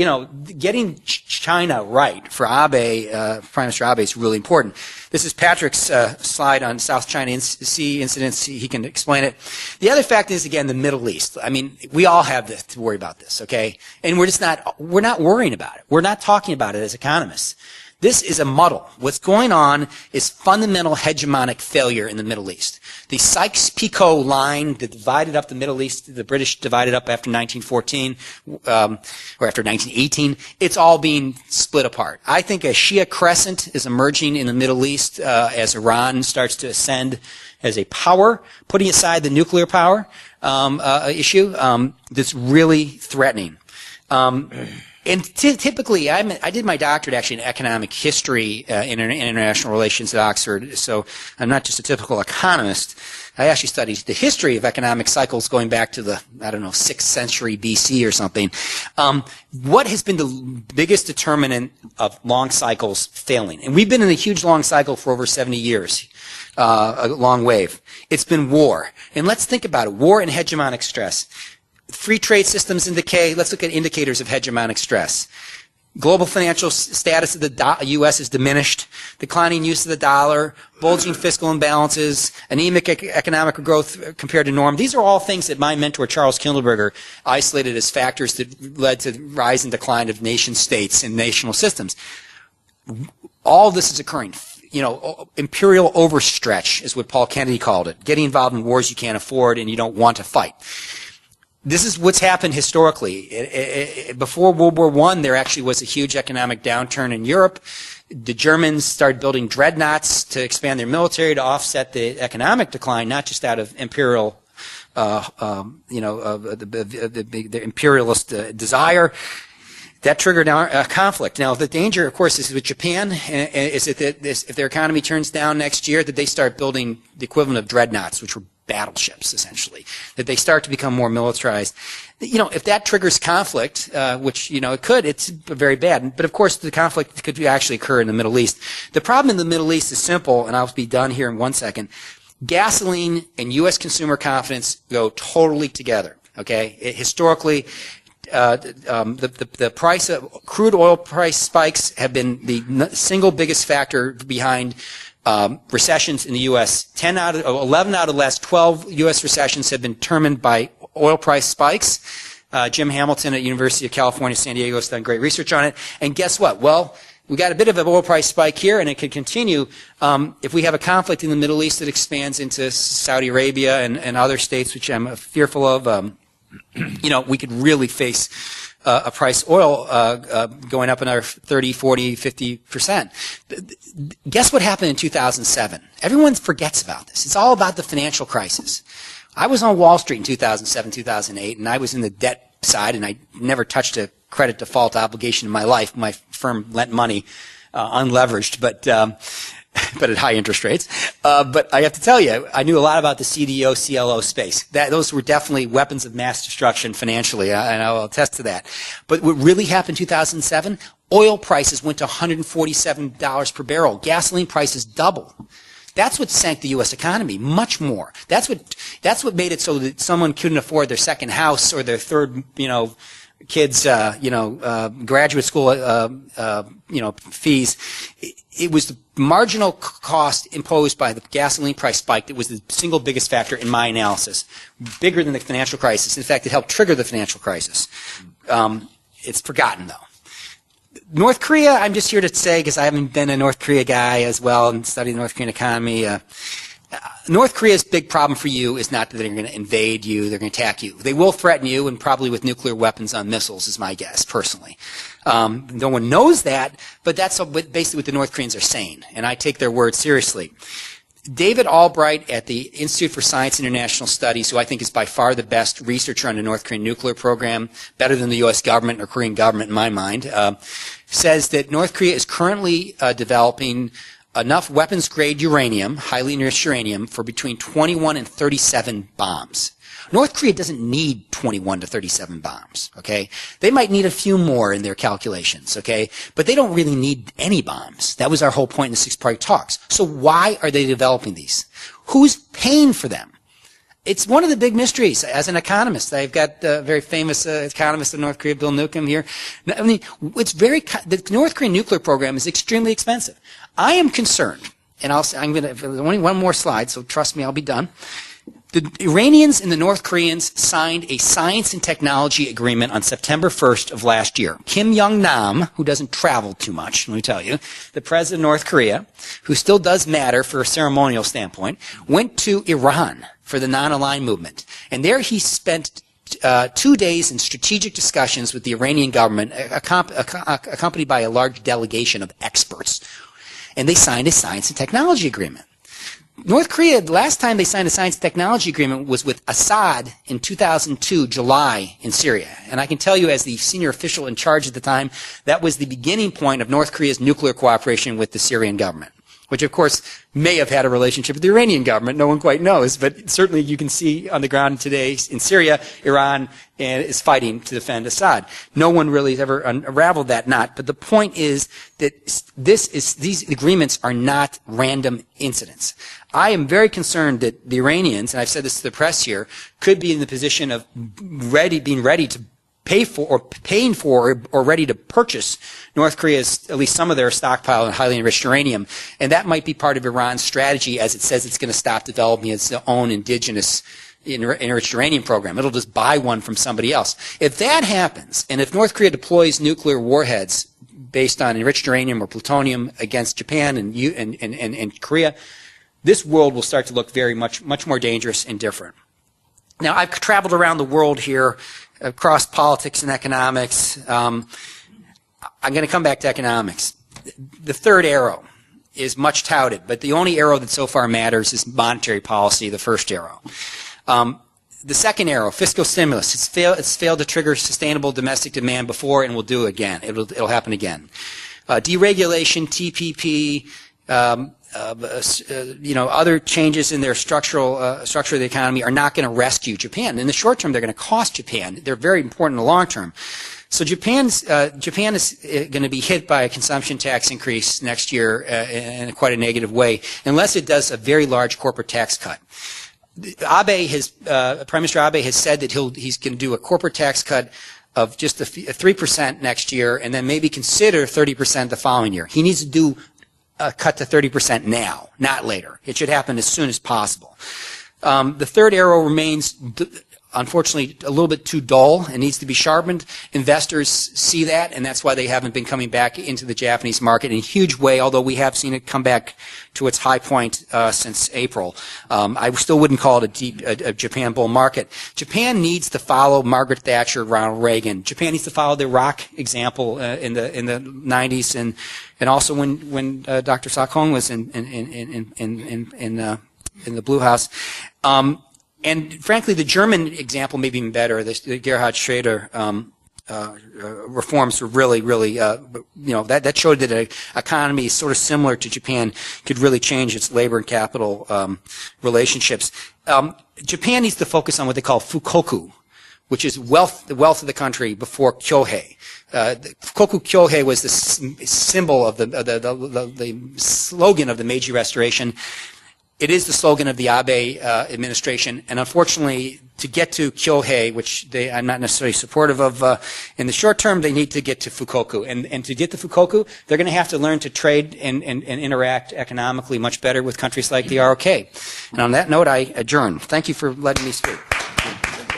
getting China right for Abe, Prime Minister Abe, is really important. This is Patrick's slide on South China Sea incidents. He can explain it. The other fact is, again, the Middle East. I mean, we all have to worry about this, okay? And we're not worrying about it. We're not talking about it as economists. This is a muddle. What's going on is fundamental hegemonic failure in the Middle East. The Sykes-Picot line that divided up the Middle East, the British divided up after 1914, or after 1918, it's all being split apart. I think a Shia crescent is emerging in the Middle East as Iran starts to ascend as a power, putting aside the nuclear power issue that's really threatening. And typically, I did my doctorate actually in economic history in international relations at Oxford, so I'm not just a typical economist. I actually studied the history of economic cycles going back to the, 6th century BC or something. What has been the biggest determinant of long cycles failing? And we've been in a huge long cycle for over 70 years, a long wave. It's been war. And let's think about it, war and hegemonic stress. Free trade systems in decay. Let's look at indicators of hegemonic stress. Global financial status of the U.S. is diminished. Declining use of the dollar. Bulging fiscal imbalances. Anemic economic growth compared to norm. These are all things that my mentor, Charles Kindleberger, isolated as factors that led to the rise and decline of nation states and national systems. All this is occurring. Imperial overstretch is what Paul Kennedy called it. Getting involved in wars you can't afford and you don't want to fight. This is what's happened historically. Before World War I, there actually was a huge economic downturn in Europe. The Germans started building dreadnoughts to expand their military to offset the economic decline, not just out of imperial the imperialist desire. That triggered a conflict. Now, the danger, of course, is with Japan, is that if their economy turns down next year, that they start building the equivalent of dreadnoughts, which were battleships, essentially, that they start to become more militarized. If that triggers conflict, which, it could, it's very bad. But, of course, the conflict could actually occur in the Middle East. The problem in the Middle East is simple, and I'll be done here in 1 second. Gasoline and U.S. consumer confidence go totally together, okay? Historically, the price of crude oil price spikes have been the single biggest factor behind recessions in the U.S. 11 out of the last 12 U.S. recessions have been determined by oil price spikes. Jim Hamilton at University of California, San Diego has done great research on it. And guess what? Well, we got a bit of an oil price spike here, and it could continue if we have a conflict in the Middle East that expands into Saudi Arabia and other states, which I'm fearful of. We could really face a price oil going up another 30, 40, 50%. Guess what happened in 2007? Everyone forgets about this. It's all about the financial crisis. I was on Wall Street in 2007, 2008, and I was in the debt side, and I never touched a credit default obligation in my life. My firm lent money unleveraged, but at high interest rates. But I have to tell you, I knew a lot about the CDO, CLO space. Those were definitely weapons of mass destruction financially, and I'll attest to that. But what really happened in 2007, oil prices went to $147 per barrel. Gasoline prices doubled. That's what sank the U.S. economy, much more. That's what made it so that someone couldn't afford their second house or their third, kids, graduate school, fees. It was the marginal cost imposed by the gasoline price spike that was the single biggest factor in my analysis, bigger than the financial crisis. In fact, it helped trigger the financial crisis. It's forgotten, though. North Korea, I'm just here to say, because I haven't been a North Korea guy as well and studied the North Korean economy. North Korea's big problem for you is not that they're going to invade you, they're going to attack you. They will threaten you, and probably with nuclear weapons on missiles is my guess, personally. No one knows that, but that's basically what the North Koreans are saying, and I take their word seriously. David Albright at the Institute for Science and International Studies, who I think is by far the best researcher on the North Korean nuclear program, better than the U.S. government or Korean government in my mind, says that North Korea is currently developing enough weapons-grade uranium, highly enriched uranium, for between 21 and 37 bombs. North Korea doesn't need 21 to 37 bombs, okay? They might need a few more in their calculations, okay? But they don't really need any bombs. That was our whole point in the six-party talks. So why are they developing these? Who's paying for them? It's one of the big mysteries. As an economist, I've got a very famous economist in North Korea, Bill Newcomb here. I mean, the North Korean nuclear program is extremely expensive. I am concerned, and I'm going to, only one more slide, so trust me, I'll be done. The Iranians and the North Koreans signed a science and technology agreement on September 1st of last year. Kim Jong-nam, who doesn't travel too much, let me tell you, the president of North Korea, who still does matter for a ceremonial standpoint, went to Iran for the non-aligned movement. And there he spent 2 days in strategic discussions with the Iranian government, accompanied by a large delegation of experts. And they signed a science and technology agreement. North Korea, the last time they signed a science and technology agreement was with Assad in 2002, July, in Syria. And I can tell you, as the senior official in charge at the time, that was the beginning point of North Korea's nuclear cooperation with the Syrian government, which, of course, may have had a relationship with the Iranian government. No one quite knows. But certainly you can see on the ground today in Syria, Iran is fighting to defend Assad. No one really has ever unraveled that knot. But the point is that these agreements are not random incidents. I am very concerned that the Iranians, and I've said this to the press here, could be in the position of being ready to pay for or paying for or ready to purchase North Korea's, at least some of their stockpile of highly enriched uranium. And that might be part of Iran's strategy, as it says it's going to stop developing its own indigenous enriched uranium program. It'll just buy one from somebody else. If that happens, and if North Korea deploys nuclear warheads based on enriched uranium or plutonium against Japan and Korea, this world will start to look much more dangerous and different. Now, I've traveled around the world here across politics and economics. I'm going to come back to economics. The third arrow is much touted, but the only arrow that so far matters is monetary policy, the first arrow. The second arrow, fiscal stimulus. It's failed to trigger sustainable domestic demand before, and will do it again. It'll happen again. Deregulation, TPP, other changes in their structure of the economy are not going to rescue Japan. In the short term, they're going to cost Japan. They're very important in the long term. So Japan is going to be hit by a consumption tax increase next year in quite a negative way, unless it does a very large corporate tax cut. Prime Minister Abe has said that he's going to do a corporate tax cut of just 3% next year, and then maybe consider 30% the following year. He needs to do a cut to 30% now, not later. It should happen as soon as possible. The third arrow remains, unfortunately, a little bit too dull and needs to be sharpened. Investors see that, and that's why they haven't been coming back into the Japanese market in a huge way, although we have seen it come back to its high point since April. I still wouldn't call it a Japan bull market. Japan needs to follow Margaret Thatcher, Ronald Reagan. Japan needs to follow the Iraq example in the 90s, and also when Dr. Sakon was in the Blue House. And frankly, the German example may be even better. The Gerhard Schroeder reforms were really, that showed that an economy sort of similar to Japan could really change its labor and capital relationships. Japan needs to focus on what they call fukoku, which is the wealth of the country before kyohei. Fukoku kyohei was the symbol of the slogan of the Meiji Restoration. It is the slogan of the Abe administration, and unfortunately, to get to Kyohei, which I'm not necessarily supportive of in the short term, they need to get to Fukoku. And to get to Fukoku, they're going to have to learn to trade and interact economically much better with countries like the ROK. And on that note, I adjourn. Thank you for letting me speak.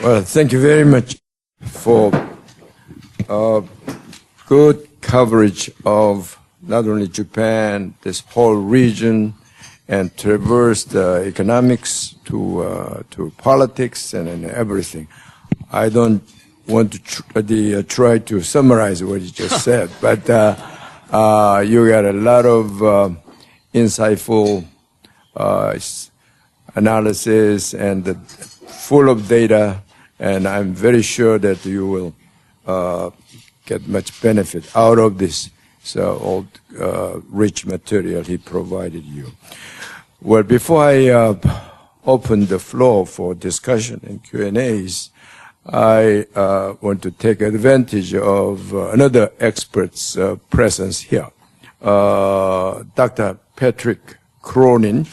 Well, thank you very much for good coverage of not only Japan, this whole region, and traversed economics to politics and everything. I don't want to try to summarize what you just said, but you got a lot of insightful analysis and full of data, and I'm very sure that you will get much benefit out of this rich material he provided you. Well, before I open the floor for discussion and Q&As, I want to take advantage of another expert's presence here. Dr. Patrick Cronin,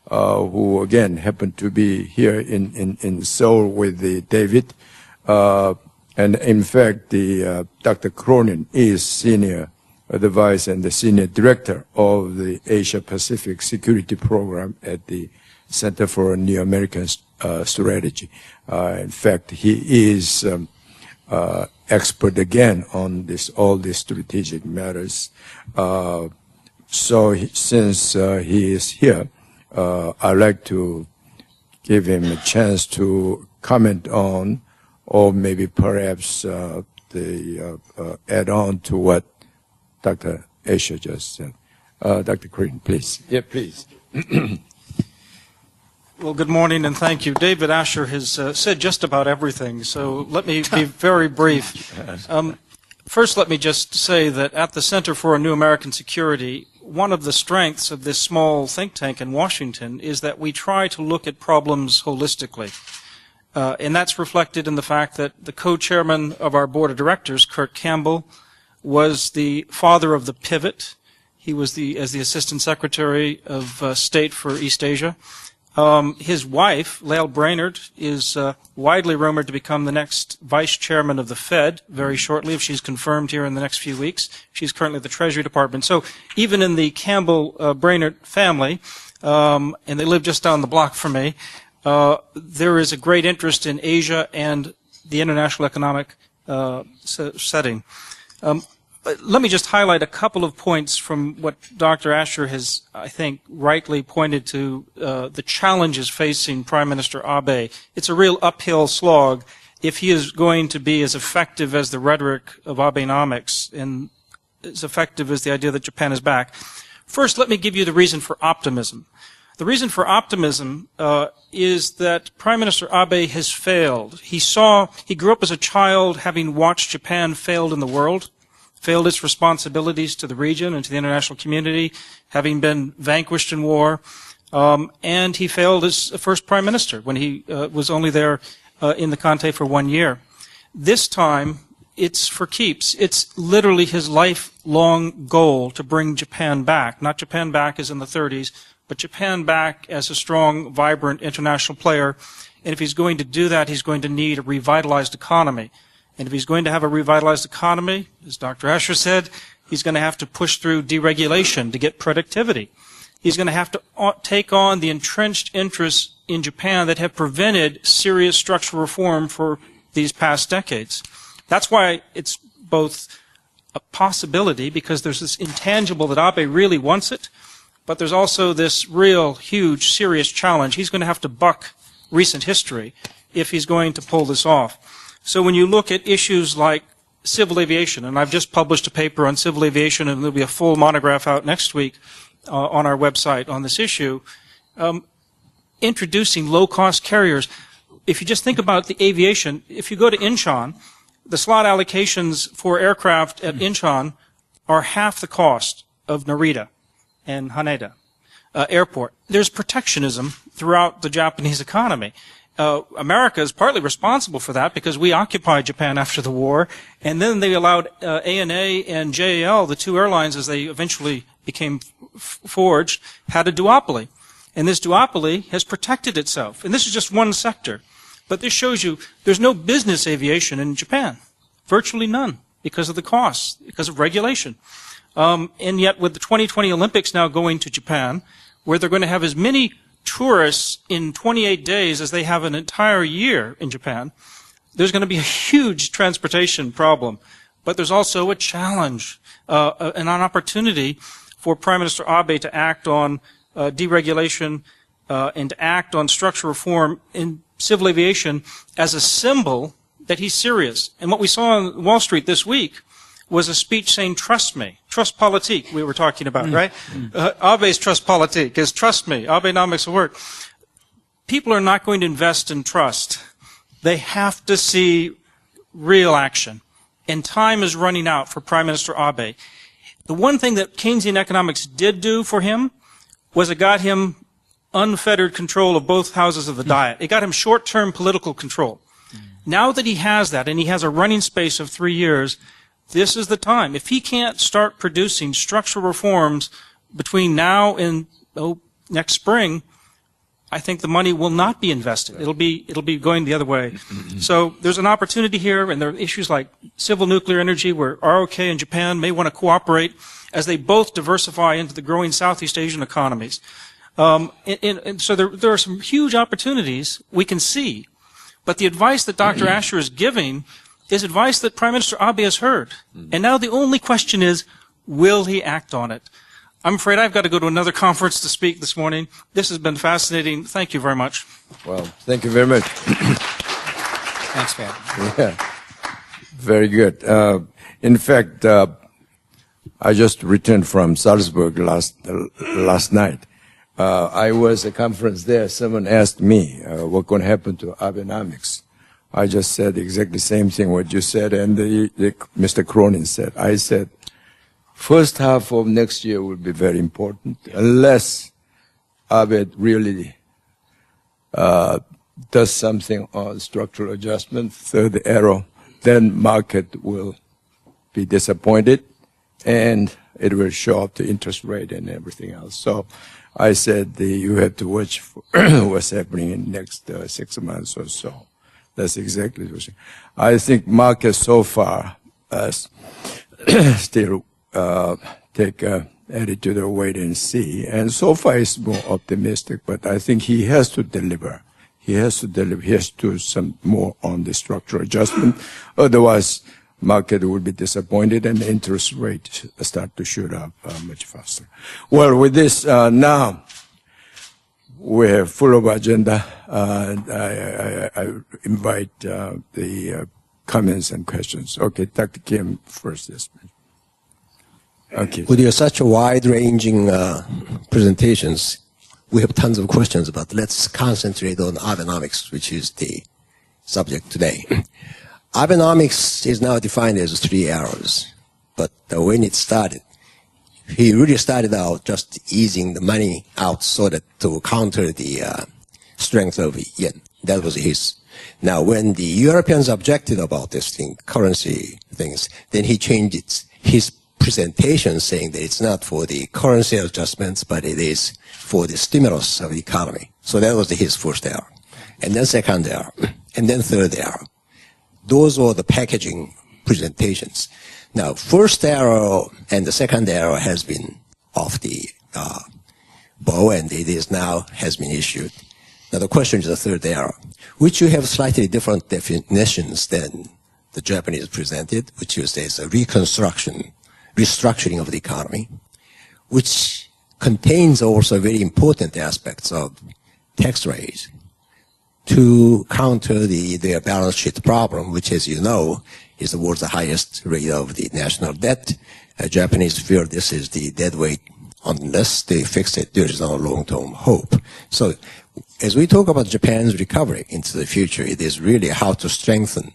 who again happened to be here in Seoul with David. And in fact, Dr. Cronin is senior advisor and the senior director of the Asia Pacific Security Program at the Center for New American Strategy. In fact, he is expert again on all these strategic matters. Since he is here, I'd like to give him a chance to comment on, or maybe perhaps add on to what Dr. Asher just said. Dr. Cronin, please. Yeah, please. Well, good morning and thank you. David Asher has said just about everything, so let me be very brief. First, let me just say that at the Center for a New American Security, one of the strengths of this small think tank in Washington is that we try to look at problems holistically. And that's reflected in the fact that the co-chairman of our board of directors, Kurt Campbell, was the father of the pivot. He was as the Assistant Secretary of State for East Asia. His wife, Lael Brainerd, is widely rumored to become the next vice chairman of the Fed very shortly, if she's confirmed here in the next few weeks. She's currently at the Treasury Department. So even in the Campbell-Brainerd family, and they live just down the block from me, there is a great interest in Asia and the international economic setting. Let me just highlight a couple of points from what Dr. Asher has, I think, rightly pointed to the challenges facing Prime Minister Abe. It's a real uphill slog if he is going to be as effective as the rhetoric of Abenomics and as effective as the idea that Japan is back. First, let me give you the reason for optimism. The reason for optimism is that Prime Minister Abe has failed. He grew up as a child having watched Japan failed in the world, failed its responsibilities to the region and to the international community, having been vanquished in war, and he failed as first Prime Minister when he was only there in the Conte for 1 year. This time, it's for keeps. It's literally his lifelong goal to bring Japan back, not Japan back as in the 30s, but Japan back as a strong, vibrant international player. And if he's going to do that, he's going to need a revitalized economy. And if he's going to have a revitalized economy, as Dr. Asher said, he's going to have to push through deregulation to get productivity. He's going to have to take on the entrenched interests in Japan that have prevented serious structural reform for these past decades. That's why it's both a possibility, because there's this intangible that Abe really wants it, but there's also this real, huge, serious challenge. He's going to have to buck recent history if he's going to pull this off. So when you look at issues like civil aviation, and I've just published a paper on civil aviation, and there'll be a full monograph out next week on our website on this issue, introducing low-cost carriers. If you just think about the aviation, if you go to Incheon, the slot allocations for aircraft at Incheon are half the cost of Narita and Haneda Airport. There's protectionism throughout the Japanese economy. America is partly responsible for that because we occupied Japan after the war, and then they allowed ANA and JAL, the two airlines as they eventually became forged, had a duopoly. And this duopoly has protected itself. And this is just one sector. But this shows you there's no business aviation in Japan. Virtually none, because of the costs, because of regulation. And yet with the 2020 Olympics now going to Japan, where they're going to have as many tourists in 28 days as they have an entire year in Japan, there's going to be a huge transportation problem. But there's also a challenge, and an opportunity for Prime Minister Abe to act on deregulation and to act on structural reform in civil aviation as a symbol that he's serious. And what we saw on Wall Street this week was a speech saying, trust me, trust politique we were talking about, right? Abe's trust politique is trust me, Abenomics will work. People are not going to invest in trust. They have to see real action. And time is running out for Prime Minister Abe. The one thing that Keynesian economics did do for him was it got him unfettered control of both houses of the Diet. It got him short-term political control. Now that he has that, and he has a running space of 3 years, this is the time. If he can't start producing structural reforms between now and next spring, I think the money will not be invested. It'll be going the other way. So there's an opportunity here, and there are issues like civil nuclear energy, where ROK and Japan may want to cooperate as they both diversify into the growing Southeast Asian economies. And so there are some huge opportunities we can see. But the advice that Dr. Asher is giving is advice that Prime Minister Abe has heard. And now the only question is, will he act on it? I'm afraid I've got to go to another conference to speak this morning. This has been fascinating. Thank you very much. Well, thank you very much. Thanks, Pat. Yeah, very good. In fact, I just returned from Salzburg last night. I was at a conference there. Someone asked me what going to happen to Abenomics. I just said exactly the same thing what you said, and Mr. Cronin said. I said, first half of next year will be very important, unless Abe really does something on structural adjustment, third arrow, then market will be disappointed, and it will show up the interest rate and everything else. So I said you have to watch for what's happening in the next 6 months or so. That's exactly what I think. Market so far still take attitude of wait and see, and so far it's more optimistic. But I think he has to deliver. He has to deliver. He has to do some more on the structural adjustment. Otherwise, market will be disappointed and the interest rate start to shoot up much faster. Well, with this now, we have full of agenda. I invite the comments and questions. Okay, Dr. Kim first, yes. Okay. With your such wide-ranging presentations, we have tons of questions about. Let's concentrate on Abenomics, which is the subject today. Abenomics is now defined as 3 arrows, but when it started, he really started out just easing the money out so that to counter the strength of yen. That was his. Now, when the Europeans objected about this thing, currency things, then he changed his presentation saying that it's not for the currency adjustments, but it is for the stimulus of the economy. So that was his first arrow. And then second arrow. And then third arrow. Those were the packaging presentations. Now, first arrow and the second arrow has been off the bow, and it is now has been issued. Now, the question is the third arrow, which you have slightly different definitions than the Japanese presented, which you say is a restructuring of the economy, which contains also very important aspects of tax raise to counter their balance sheet problem, which, as you know, is the world's highest rate of the national debt. Japanese fear this is the dead weight. Unless they fix it, there is no long-term hope. So as we talk about Japan's recovery into the future, it is really how to strengthen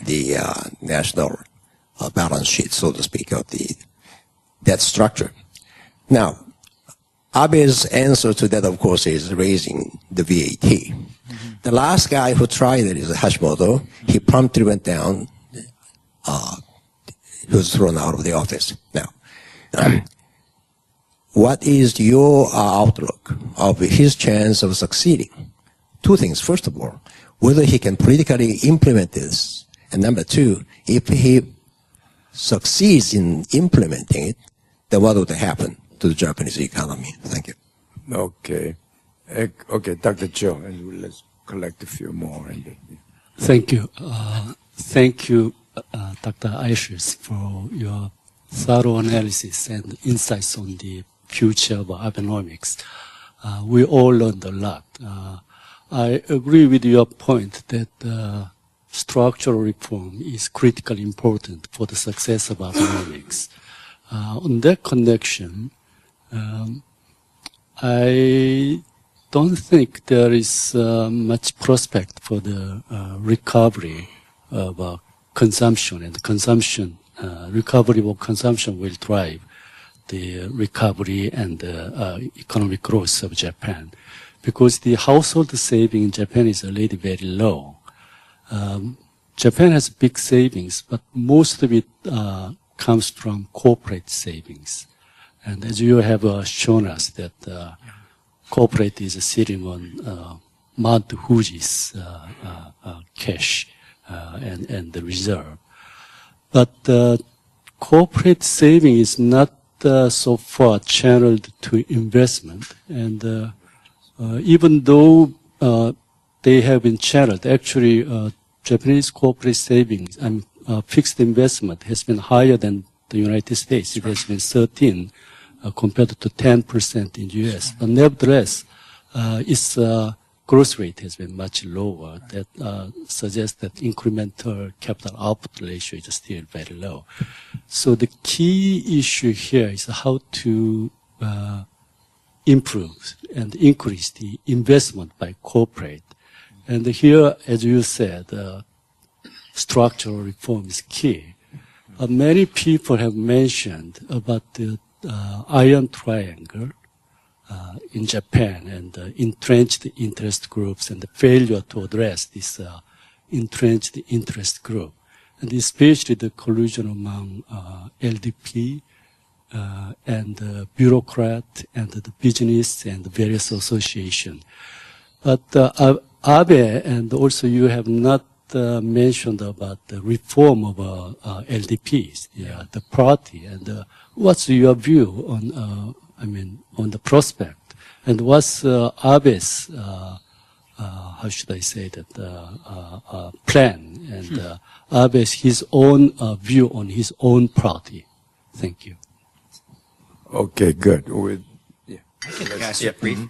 the national balance sheet, so to speak, of the debt structure. Now, Abe's answer to that, of course, is raising the VAT. Mm-hmm. The last guy who tried it is Hashimoto. He promptly went down. He was thrown out of the office. Now, what is your outlook of his chance of succeeding? 2 things. First of all, whether he can politically implement this. And number 2, if he succeeds in implementing it, then what would happen to the Japanese economy? Thank you. Okay. Okay, Dr. Cho, and let's collect a few more. Thank you. Thank you, Dr. Aishers, for your thorough analysis and insights on the future of Abenomics. We all learned a lot. I agree with your point that structural reform is critically important for the success of Abenomics. On that connection, I don't think there is much prospect for the recovery of consumption, and consumption, recovery of consumption will drive the recovery and economic growth of Japan, because the household saving in Japan is already very low. Japan has big savings, but most of it comes from corporate savings. And as you have shown us that corporate is sitting on Mount Fuji's cash and the reserve. But corporate saving is not so far channeled to investment. And even though they have been channeled, actually Japanese corporate savings and fixed investment has been higher than the United States. It has been 13 compared to 10% in the U.S. But nevertheless, its growth rate has been much lower. That suggests that incremental capital output ratio is still very low. So the key issue here is how to improve and increase the investment by corporate. And here, as you said, structural reform is key. Many people have mentioned about the iron triangle in Japan and entrenched interest groups and the failure to address this entrenched interest group, and especially the collusion among LDP and bureaucrat and the business and the various associations. But Abe, and also you have not mentioned about the reform of LDPs, the party, and what's your view on, on the prospect, and what's Abe's, how should I say that, plan, and Abe's his own view on his own party. Thank you. Okay, good. I can ask you briefly.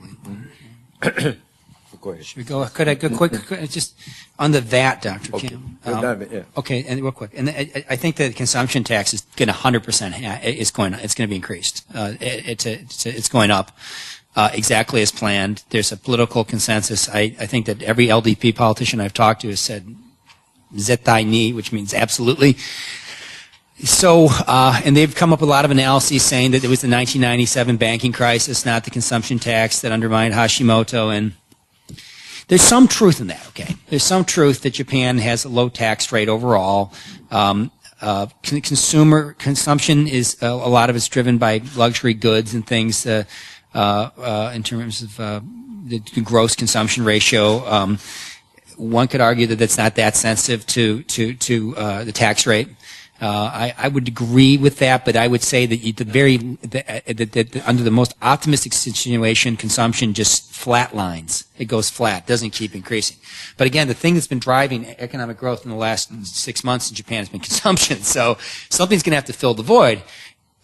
Go ahead. Should we go? Could I go quick? Just on the VAT, Dr. Okay. Kim. Yeah. Okay, and real quick. And I think the consumption tax is going to 100%. It's going to be increased. It's going up. exactly as planned. There's a political consensus. I think that every LDP politician I've talked to has said zettai ni, which means absolutely. So, and they've come up with a lot of analyses saying that it was the 1997 banking crisis, not the consumption tax, that undermined Hashimoto. And there's some truth in that, okay? There's some truth that Japan has a low tax rate overall. Consumer consumption is, a lot of it's driven by luxury goods and things, in terms of, the gross consumption ratio. One could argue that that's not that sensitive to the tax rate. I would agree with that, but I would say that under the most optimistic situation, consumption just flatlines. It goes flat, doesn't keep increasing. But again, the thing that's been driving economic growth in the last 6 months in Japan has been consumption. So something's going to have to fill the void.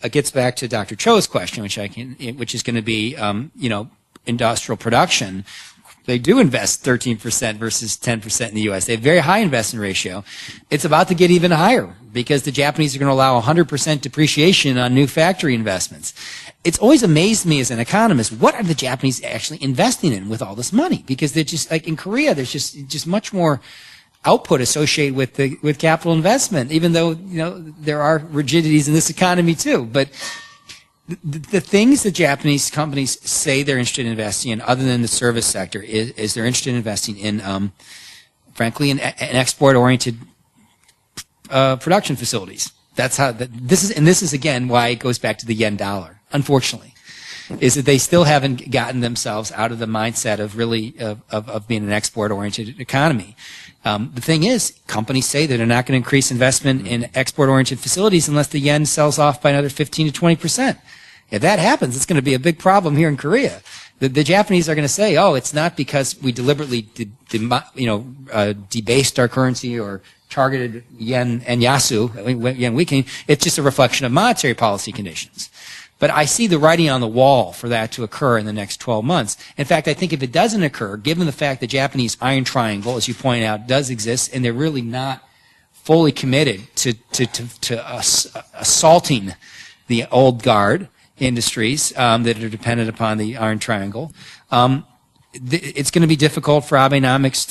It gets back to Dr. Cho's question, which is going to be, industrial production. They do invest 13% versus 10% in the U.S. They have a very high investment ratio. It's about to get even higher because the Japanese are going to allow 100% depreciation on new factory investments. It's always amazed me as an economist, what are the Japanese actually investing in with all this money? Because they're just, like in Korea, there's just much more output associated with capital investment, even though, there are rigidities in this economy too. But the things that Japanese companies say they're interested in investing in, other than the service sector, is they're interested in investing in, frankly, in export-oriented production facilities. That's how this is again why it goes back to the yen dollar. Unfortunately, is that they still haven't gotten themselves out of the mindset of really of being an export-oriented economy. The thing is, companies say that they're not going to increase investment in export-oriented facilities unless the yen sells off by another 15 to 20%. If that happens, it's going to be a big problem here in Korea. The Japanese are going to say, "Oh, it's not because we deliberately debased our currency or targeted yen and yasu, yen weakening. It's just a reflection of monetary policy conditions." But I see the writing on the wall for that to occur in the next 12 months. In fact, I think if it doesn't occur, given the fact the Japanese iron triangle, as you point out, does exist, and they're really not fully committed to assaulting the old guard industries that are dependent upon the iron triangle, it's going to be difficult for Abenomics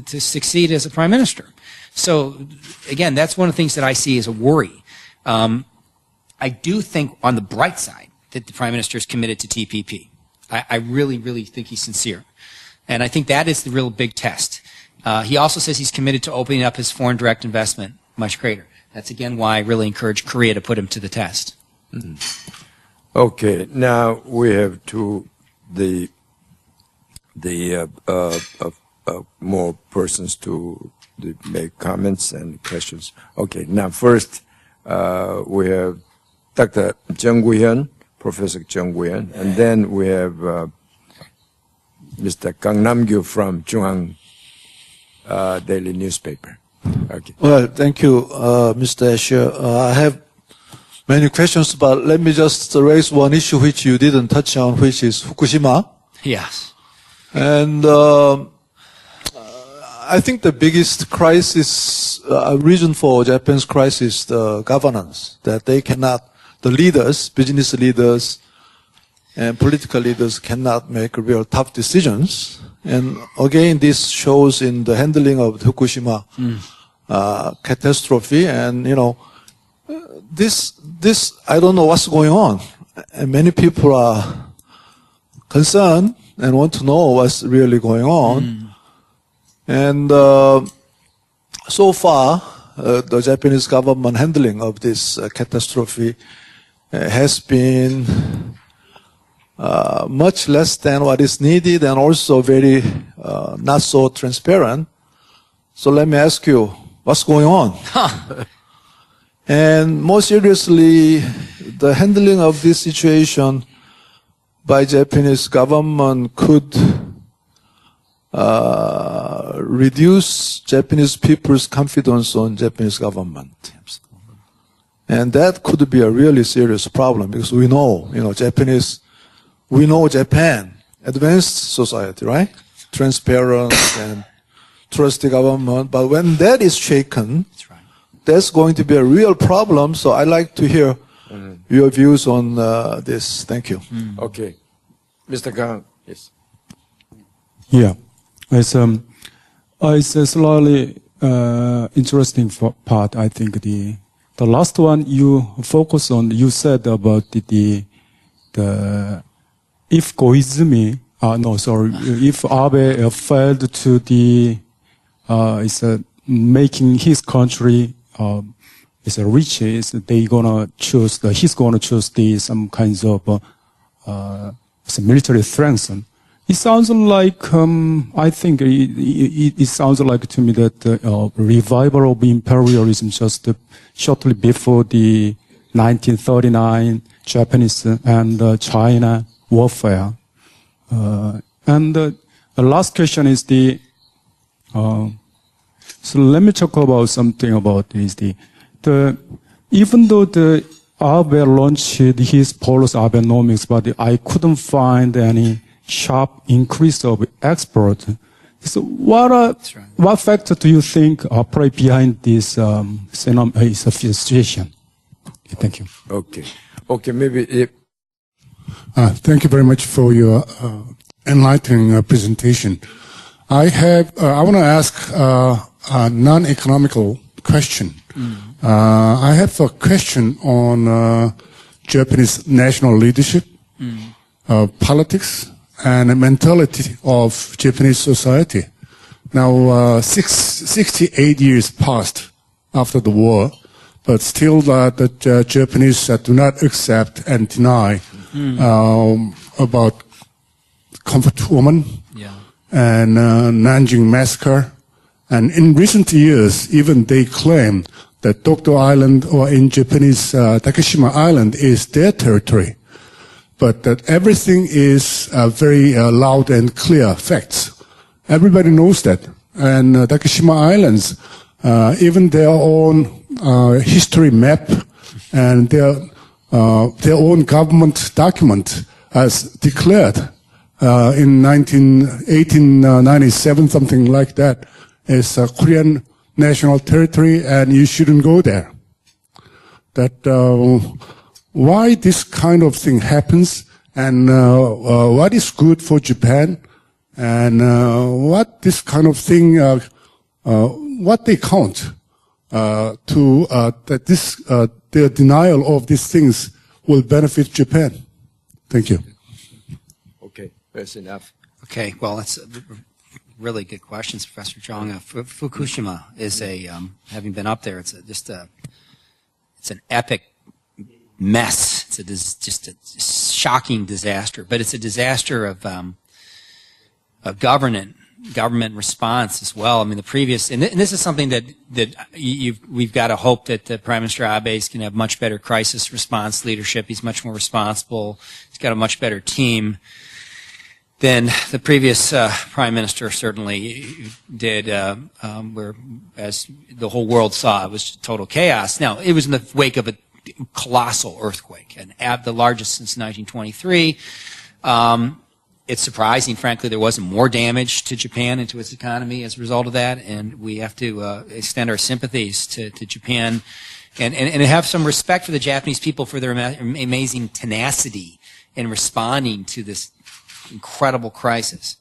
to succeed as a prime minister. So, again, that's one of the things that I see as a worry. I do think, on the bright side, that the Prime Minister is committed to TPP. I really, really think he's sincere. And I think that is the real big test. He also says he's committed to opening up his foreign direct investment much greater. That's, again, why I really encourage Korea to put him to the test. Mm-hmm. Okay, now we have more persons to make comments and questions. Okay, now first we have Dr. Jung-Gu-hyun, Professor Jung-Gu-hyun, and then we have Mr. Kang Nam-gyu from Jungang Daily Newspaper. Okay. Well, thank you, Mr. Asher. I have many questions, but let me just raise one issue which you didn't touch on, which is Fukushima. Yes. And I think the biggest crisis, reason for Japan's crisis, the governance, that they cannot, the leaders, business leaders, and political leaders cannot make real tough decisions. And again, this shows in the handling of the Fukushima catastrophe. And, this, I don't know what's going on. And many people are concerned and want to know what's really going on. And so far, the Japanese government handling of this catastrophe has been much less than what is needed, and also very not so transparent. So let me ask you, what's going on? And more seriously, the handling of this situation by Japanese government could reduce Japanese people's confidence on Japanese government. And that could be a really serious problem, because we know, we know Japan, advanced society, right? Transparent and trusty government. But when that is shaken, that's going to be a real problem. So I'd like to hear your views on this. Thank you. Okay. Mr. Kang, yes. Yeah, it's a slightly interesting part. I think the last one you focus on. You said about the if Koizumi, if Abe failed to making his country riches, he's gonna choose some kinds of some military strength. It sounds like I think it sounds like to me that revival of imperialism just shortly before the 1939 Japanese and China warfare. And the last question is so let me talk about something about this. Even though the Abe launched his policy Abenomics, but I couldn't find any sharp increase of export. So what factor do you think are probably behind this situation? Thank you. Okay, maybe. Thank you very much for your enlightening presentation. I want to ask a non-economical question. I have a question on Japanese national leadership, politics, and the mentality of Japanese society. Now, 68 years passed after the war, but still the Japanese do not accept and deny about comfort woman and Nanjing massacre. And in recent years, even they claim that Dokdo Island, or in Japanese, Takeshima Island, is their territory. But that everything is very loud and clear facts. Everybody knows that. And Takeshima Islands, even their own history map and their own government document has declared in 1897, something like that, as a Korean national territory, and you shouldn't go there. Why this kind of thing happens, and what is good for Japan, and what this kind of thing, what they count that their denial of these things will benefit Japan. Thank you. Okay, that's enough. Okay, well, that's really good questions, Professor Chong. Fukushima is having been up there, it's an epic mess. It's just a shocking disaster, but it's a disaster of government response as well. I mean, and this is something that we've got to hope that Prime Minister Abe can have much better crisis response leadership. He's much more responsible. He's got a much better team than the previous Prime Minister certainly did, where, as the whole world saw, it was total chaos. Now, it was in the wake of a colossal earthquake, the largest since 1923. It's surprising, frankly, there wasn't more damage to Japan and to its economy as a result of that, and we have to extend our sympathies to Japan and have some respect for the Japanese people for their amazing tenacity in responding to this incredible crisis.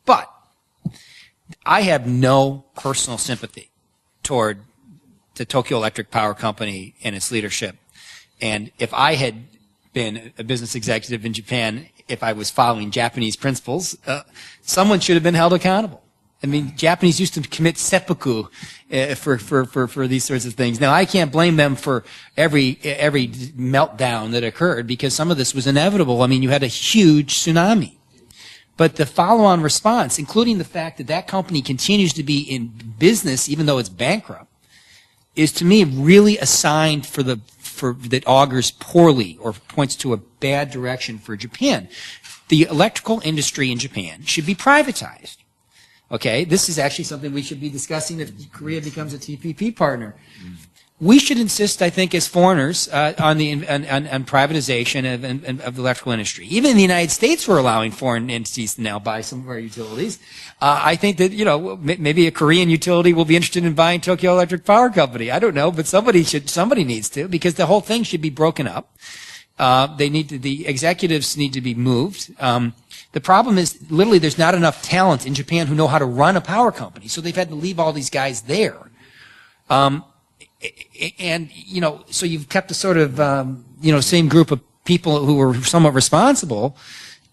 But I have no personal sympathy toward the Tokyo Electric Power Company and its leadership. And if I had been a business executive in Japan, if I was following Japanese principles, someone should have been held accountable. I mean, Japanese used to commit seppuku for these sorts of things. Now, I can't blame them for every meltdown that occurred, because some of this was inevitable. I mean, you had a huge tsunami. But the follow-on response, including the fact that that company continues to be in business even though it's bankrupt, is to me really a sign that augurs poorly or points to a bad direction for Japan. The electrical industry in Japan should be privatized. Okay, this is actually something we should be discussing if Korea becomes a TPP partner. We should insist, I think, as foreigners, on privatization of the electrical industry. Even in the United States, we're allowing foreign entities to now buy some of our utilities. I think that, maybe a Korean utility will be interested in buying Tokyo Electric Power Company. I don't know, but somebody needs to, because the whole thing should be broken up. The executives need to be moved. The problem is, literally, there's not enough talent in Japan who know how to run a power company, so they've had to leave all these guys there. And, you know, so you've kept a sort of, you know, same group of people who were somewhat responsible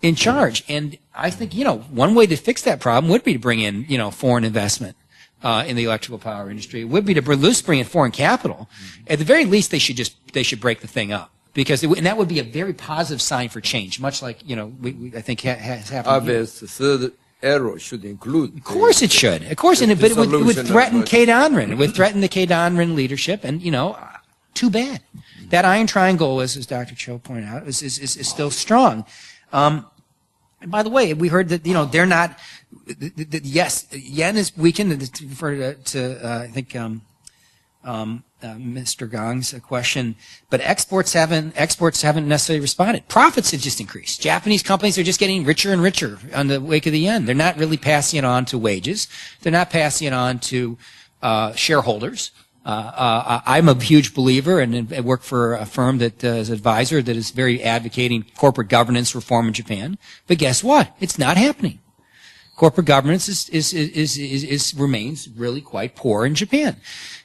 in charge. And I think, you know, one way to fix that problem would be to bring in, you know, foreign investment in the electrical power industry. It would be to bring in foreign capital. At the very least, they should break the thing up. Because and that would be a very positive sign for change, much like, you know, I think has happened. Abe's third arrow should include. Of course it should. Of course, but it would threaten Kate Onren. It would threaten the Kate Onren leadership, and, you know, too bad. That iron triangle, as Dr. Cho pointed out, is still strong. And by the way, we heard that, you know, they're not, yes, yen is weakened, to refer to I think, Mr. Gong's question, but exports haven't necessarily responded. Profits have just increased. Japanese companies are just getting richer and richer on the wake of the yen. They're not really passing it on to wages. They're not passing it on to shareholders. I'm a huge believer and I work for a firm that is an advisor that is very advocating corporate governance reform in Japan. But guess what? It's not happening. Corporate governance remains really quite poor in Japan.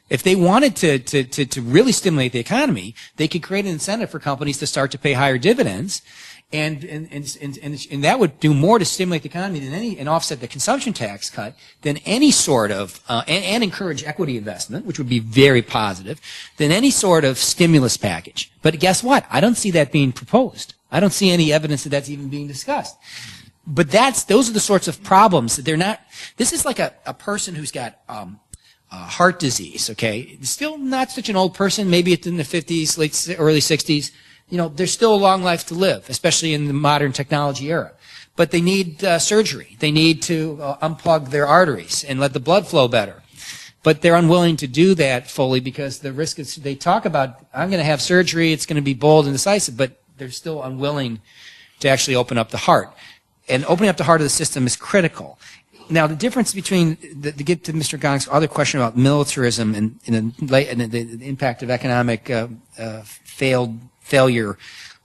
If they wanted to really stimulate the economy, they could create an incentive for companies to start to pay higher dividends, and that would do more to stimulate the economy than and offset the consumption tax cut than any sort of and encourage equity investment, which would be very positive, than any sort of stimulus package. But guess what? I don't see that being proposed. I don't see any evidence that that's even being discussed. But those are the sorts of problems that they're not. This is like a person who's got heart disease, okay? Still not such an old person, maybe it's in the 50s, early 60s. You know, there's still a long life to live, especially in the modern technology era. But they need surgery. They need to unplug their arteries and let the blood flow better. But they're unwilling to do that fully because the risk is, they talk about, I'm going to have surgery, it's going to be bold and decisive, but they're still unwilling to actually open up the heart. And opening up the heart of the system is critical. Now, the difference between, to get to Mr. Gong's other question about militarism and the impact of economic failure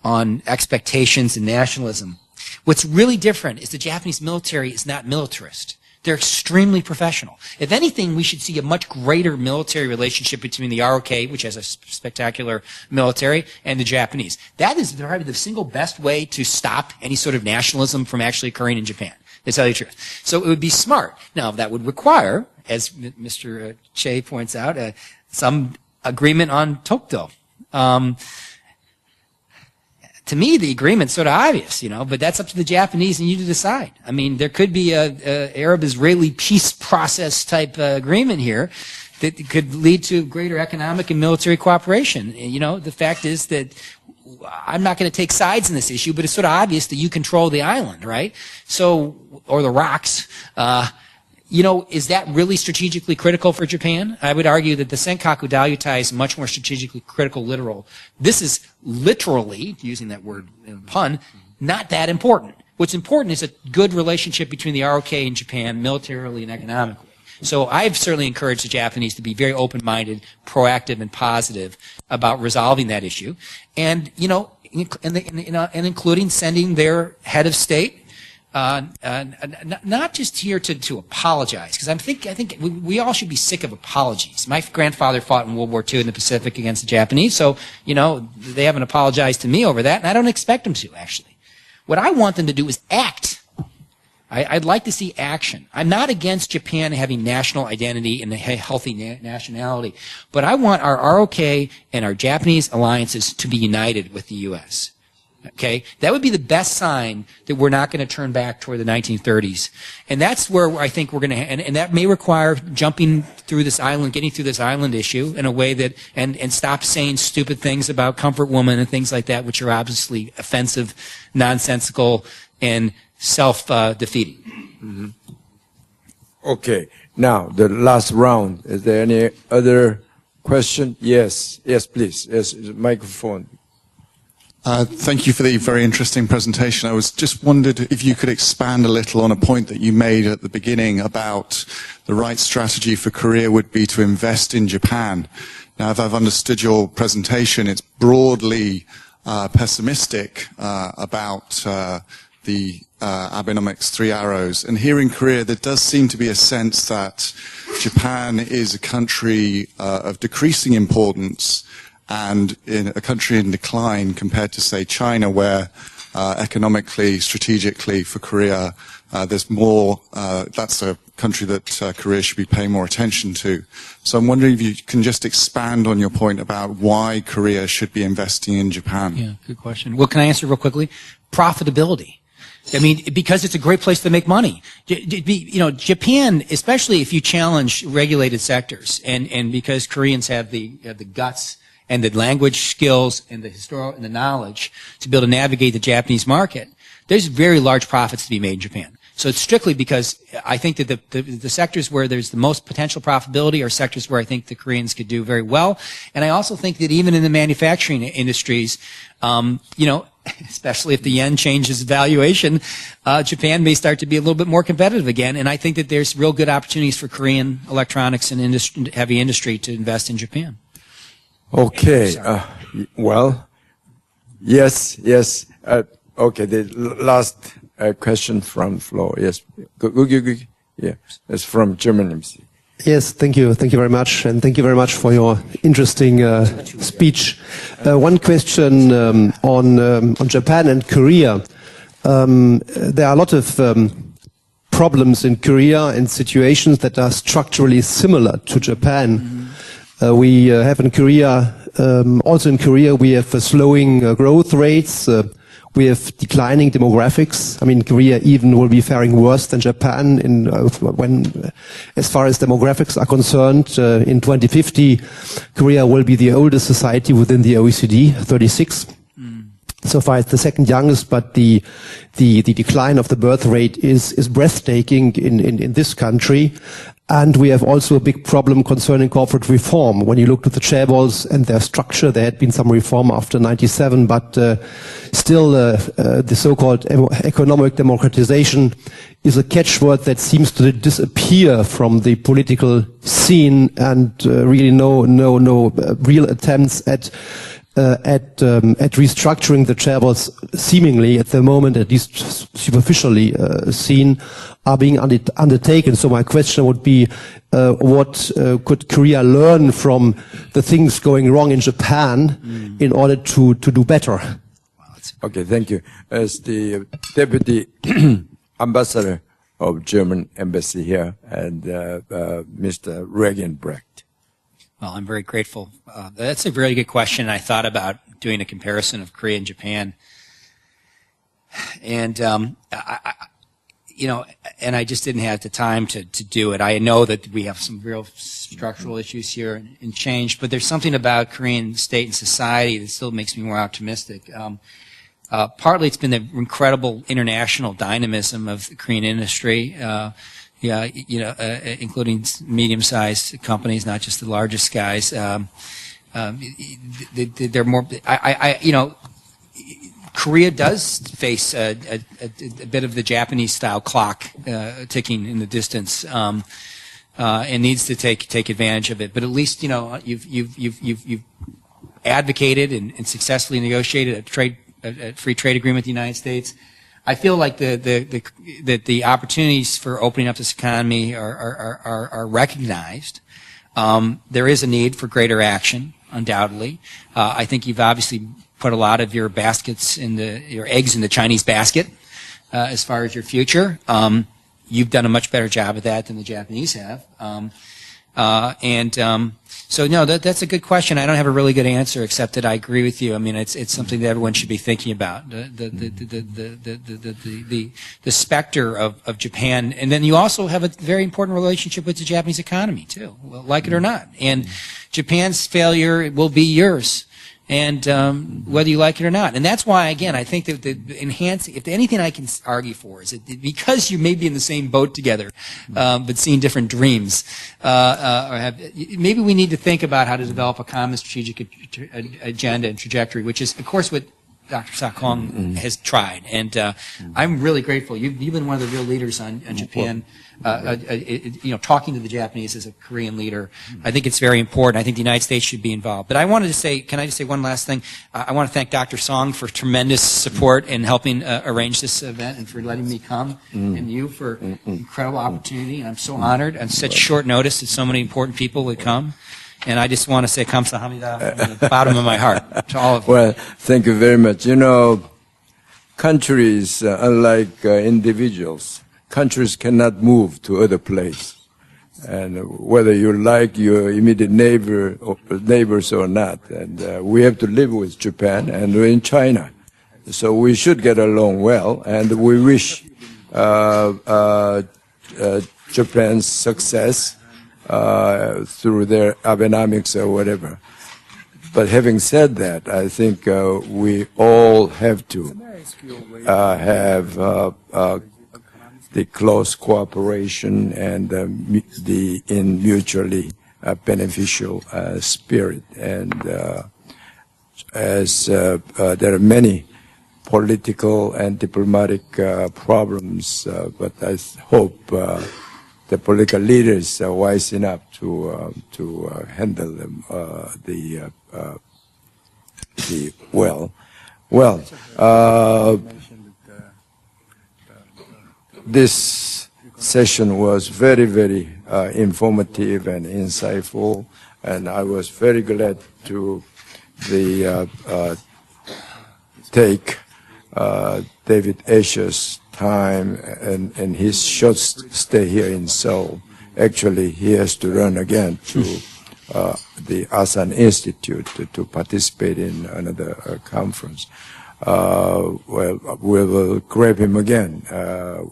on expectations and nationalism, what's really different is the Japanese military is not militarist. They're extremely professional. If anything, we should see a much greater military relationship between the ROK, which has a spectacular military, and the Japanese. That is probably the single best way to stop any sort of nationalism from actually occurring in Japan. To tell you the truth. So it would be smart. Now, that would require, as Mr. Che points out, some agreement on Tokto. To me, the agreement's sort of obvious, you know, but that's up to the Japanese and you to decide. I mean, there could be a Arab-Israeli peace process type agreement here that could lead to greater economic and military cooperation. And, you know, the fact is that I'm not going to take sides in this issue, but it's sort of obvious that you control the island, right? So, or the rocks. You know, is that really strategically critical for Japan? I would argue that the Senkaku Daiyutai is much more strategically critical, literal. This is literally, using that word pun, not that important. What's important is a good relationship between the ROK and Japan, militarily and economically. So I've certainly encouraged the Japanese to be very open-minded, proactive, and positive about resolving that issue. And, you know, and including sending their head of state, not just here to apologize, because I think we all should be sick of apologies. My grandfather fought in World War II in the Pacific against the Japanese, so, you know, they haven't apologized to me over that, and I don't expect them to, actually. What I want them to do is act. I'd like to see action. I'm not against Japan having national identity and a healthy nationality, but I want our ROK and our Japanese alliances to be united with the U.S. Okay? That would be the best sign that we're not going to turn back toward the 1930s. And that's where I think we're going to, and that may require jumping through this island, getting through this island issue in a way that, and stop saying stupid things about comfort woman and things like that, which are obviously offensive, nonsensical, and self-defeating. Mm-hmm. Okay. Now, the last round. Is there any other question? Yes. Yes, please. Yes, microphone. Thank you for the very interesting presentation. I was just wondered if you could expand a little on a point that you made at the beginning about the right strategy for Korea would be to invest in Japan. Now, if I've understood your presentation, it's broadly pessimistic about the Abenomics 3 arrows. And here in Korea, there does seem to be a sense that Japan is a country of decreasing importance and in a country in decline compared to, say, China, where economically, strategically for Korea, there's more, that's a country that Korea should be paying more attention to. So I'm wondering if you can just expand on your point about why Korea should be investing in Japan. Yeah, good question. Well, can I answer real quickly? Profitability. I mean, because it's a great place to make money. You know, Japan, especially if you challenge regulated sectors, and because Koreans have the guts and the language skills and the historical and the knowledge to be able to navigate the Japanese market, there's very large profits to be made in Japan. So it's strictly because I think that the sectors where there's the most potential profitability are sectors where I think the Koreans could do very well. And I also think that even in the manufacturing industries, you know, especially if the yen changes valuation, Japan may start to be a little bit more competitive again. And I think that there's real good opportunities for Korean electronics and heavy industry to invest in Japan. Okay. Well, yes. Okay. The last question from floor. Yes. Yeah. It's from German MC. Yes, thank you. Thank you very much. And thank you very much for your interesting speech. One question on Japan and Korea. There are a lot of problems in Korea and situations that are structurally similar to Japan. We have in Korea, also in Korea, we have slowing growth rates. We have declining demographics. I mean, Korea even will be faring worse than Japan as far as demographics are concerned. In 2050, Korea will be the oldest society within the OECD, 36. So far, it's the second youngest, but the decline of the birth rate is breathtaking in this country. And we have also a big problem concerning corporate reform. When you look at the chaebols and their structure, there had been some reform after 97, but still the so-called economic democratization is a catchword that seems to disappear from the political scene, and really no real attempts at restructuring the chaebols, seemingly at the moment, at least superficially seen, are being undertaken. So my question would be, what could Korea learn from the things going wrong in Japan in order to do better? Okay, thank you. As the Deputy Ambassador of German Embassy here, and Mr. Regenbrecht. Well, I'm very grateful. That's a very good question. I thought about doing a comparison of Korea and Japan. And, you know, and I just didn't have the time to do it. I know that we have some real structural issues here and change, but there's something about Korean state and society that still makes me more optimistic. Partly it's been the incredible international dynamism of the Korean industry. Yeah, you know, including medium-sized companies, not just the largest guys. They're more. You know, Korea does face a bit of the Japanese-style clock ticking in the distance, and needs to take advantage of it. But at least, you know, you've advocated and successfully negotiated a free trade agreement with the United States. I feel like the opportunities for opening up this economy are recognized. There is a need for greater action, undoubtedly. I think you've obviously put a lot of your your eggs in the Chinese basket as far as your future. You've done a much better job at that than the Japanese have. So no, that's a good question. I don't have a really good answer, except that I agree with you. I mean, it's something that everyone should be thinking about. The specter of Japan, and then you also have a very important relationship with the Japanese economy too, like it or not. And Japan's failure will be yours, and whether you like it or not. And that's why, again, I think that if anything I can argue for is that because you may be in the same boat together, but seeing different dreams, maybe we need to think about how to develop a common strategic agenda and trajectory, which is, of course, what Dr. Sakong has tried. And I'm really grateful. You've been one of the real leaders on Japan, talking to the Japanese as a Korean leader. I think it's very important. I think the United States should be involved. But I wanted to say, can I just say one last thing? I want to thank Dr. Song for tremendous support in helping arrange this event and for letting me come, and you for incredible opportunity. And I'm so honored on such short notice that so many important people would come. And I just want to say kamsahamnida from the bottom of my heart to all of you. Well, thank you very much. Countries, unlike individuals, countries cannot move to other place. And whether you like your immediate neighbors or not, and we have to live with Japan and we're in China. So we should get along well, and we wish Japan's success through their Abenomics or whatever. But having said that, I think we all have to have the close cooperation and in mutually beneficial spirit. And as there are many political and diplomatic problems, but I hope the political leaders are wise enough to handle them well. Well, this session was very, very informative and insightful, and I was very glad to take David Asher's time and his short stay here in Seoul. Actually, he has to run again to the ASEAN Institute to participate in another conference. Well, we will grab him again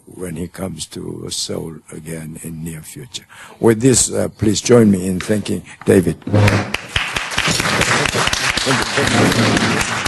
when he comes to Seoul again in near future. With this, please join me in thanking David. Thank you.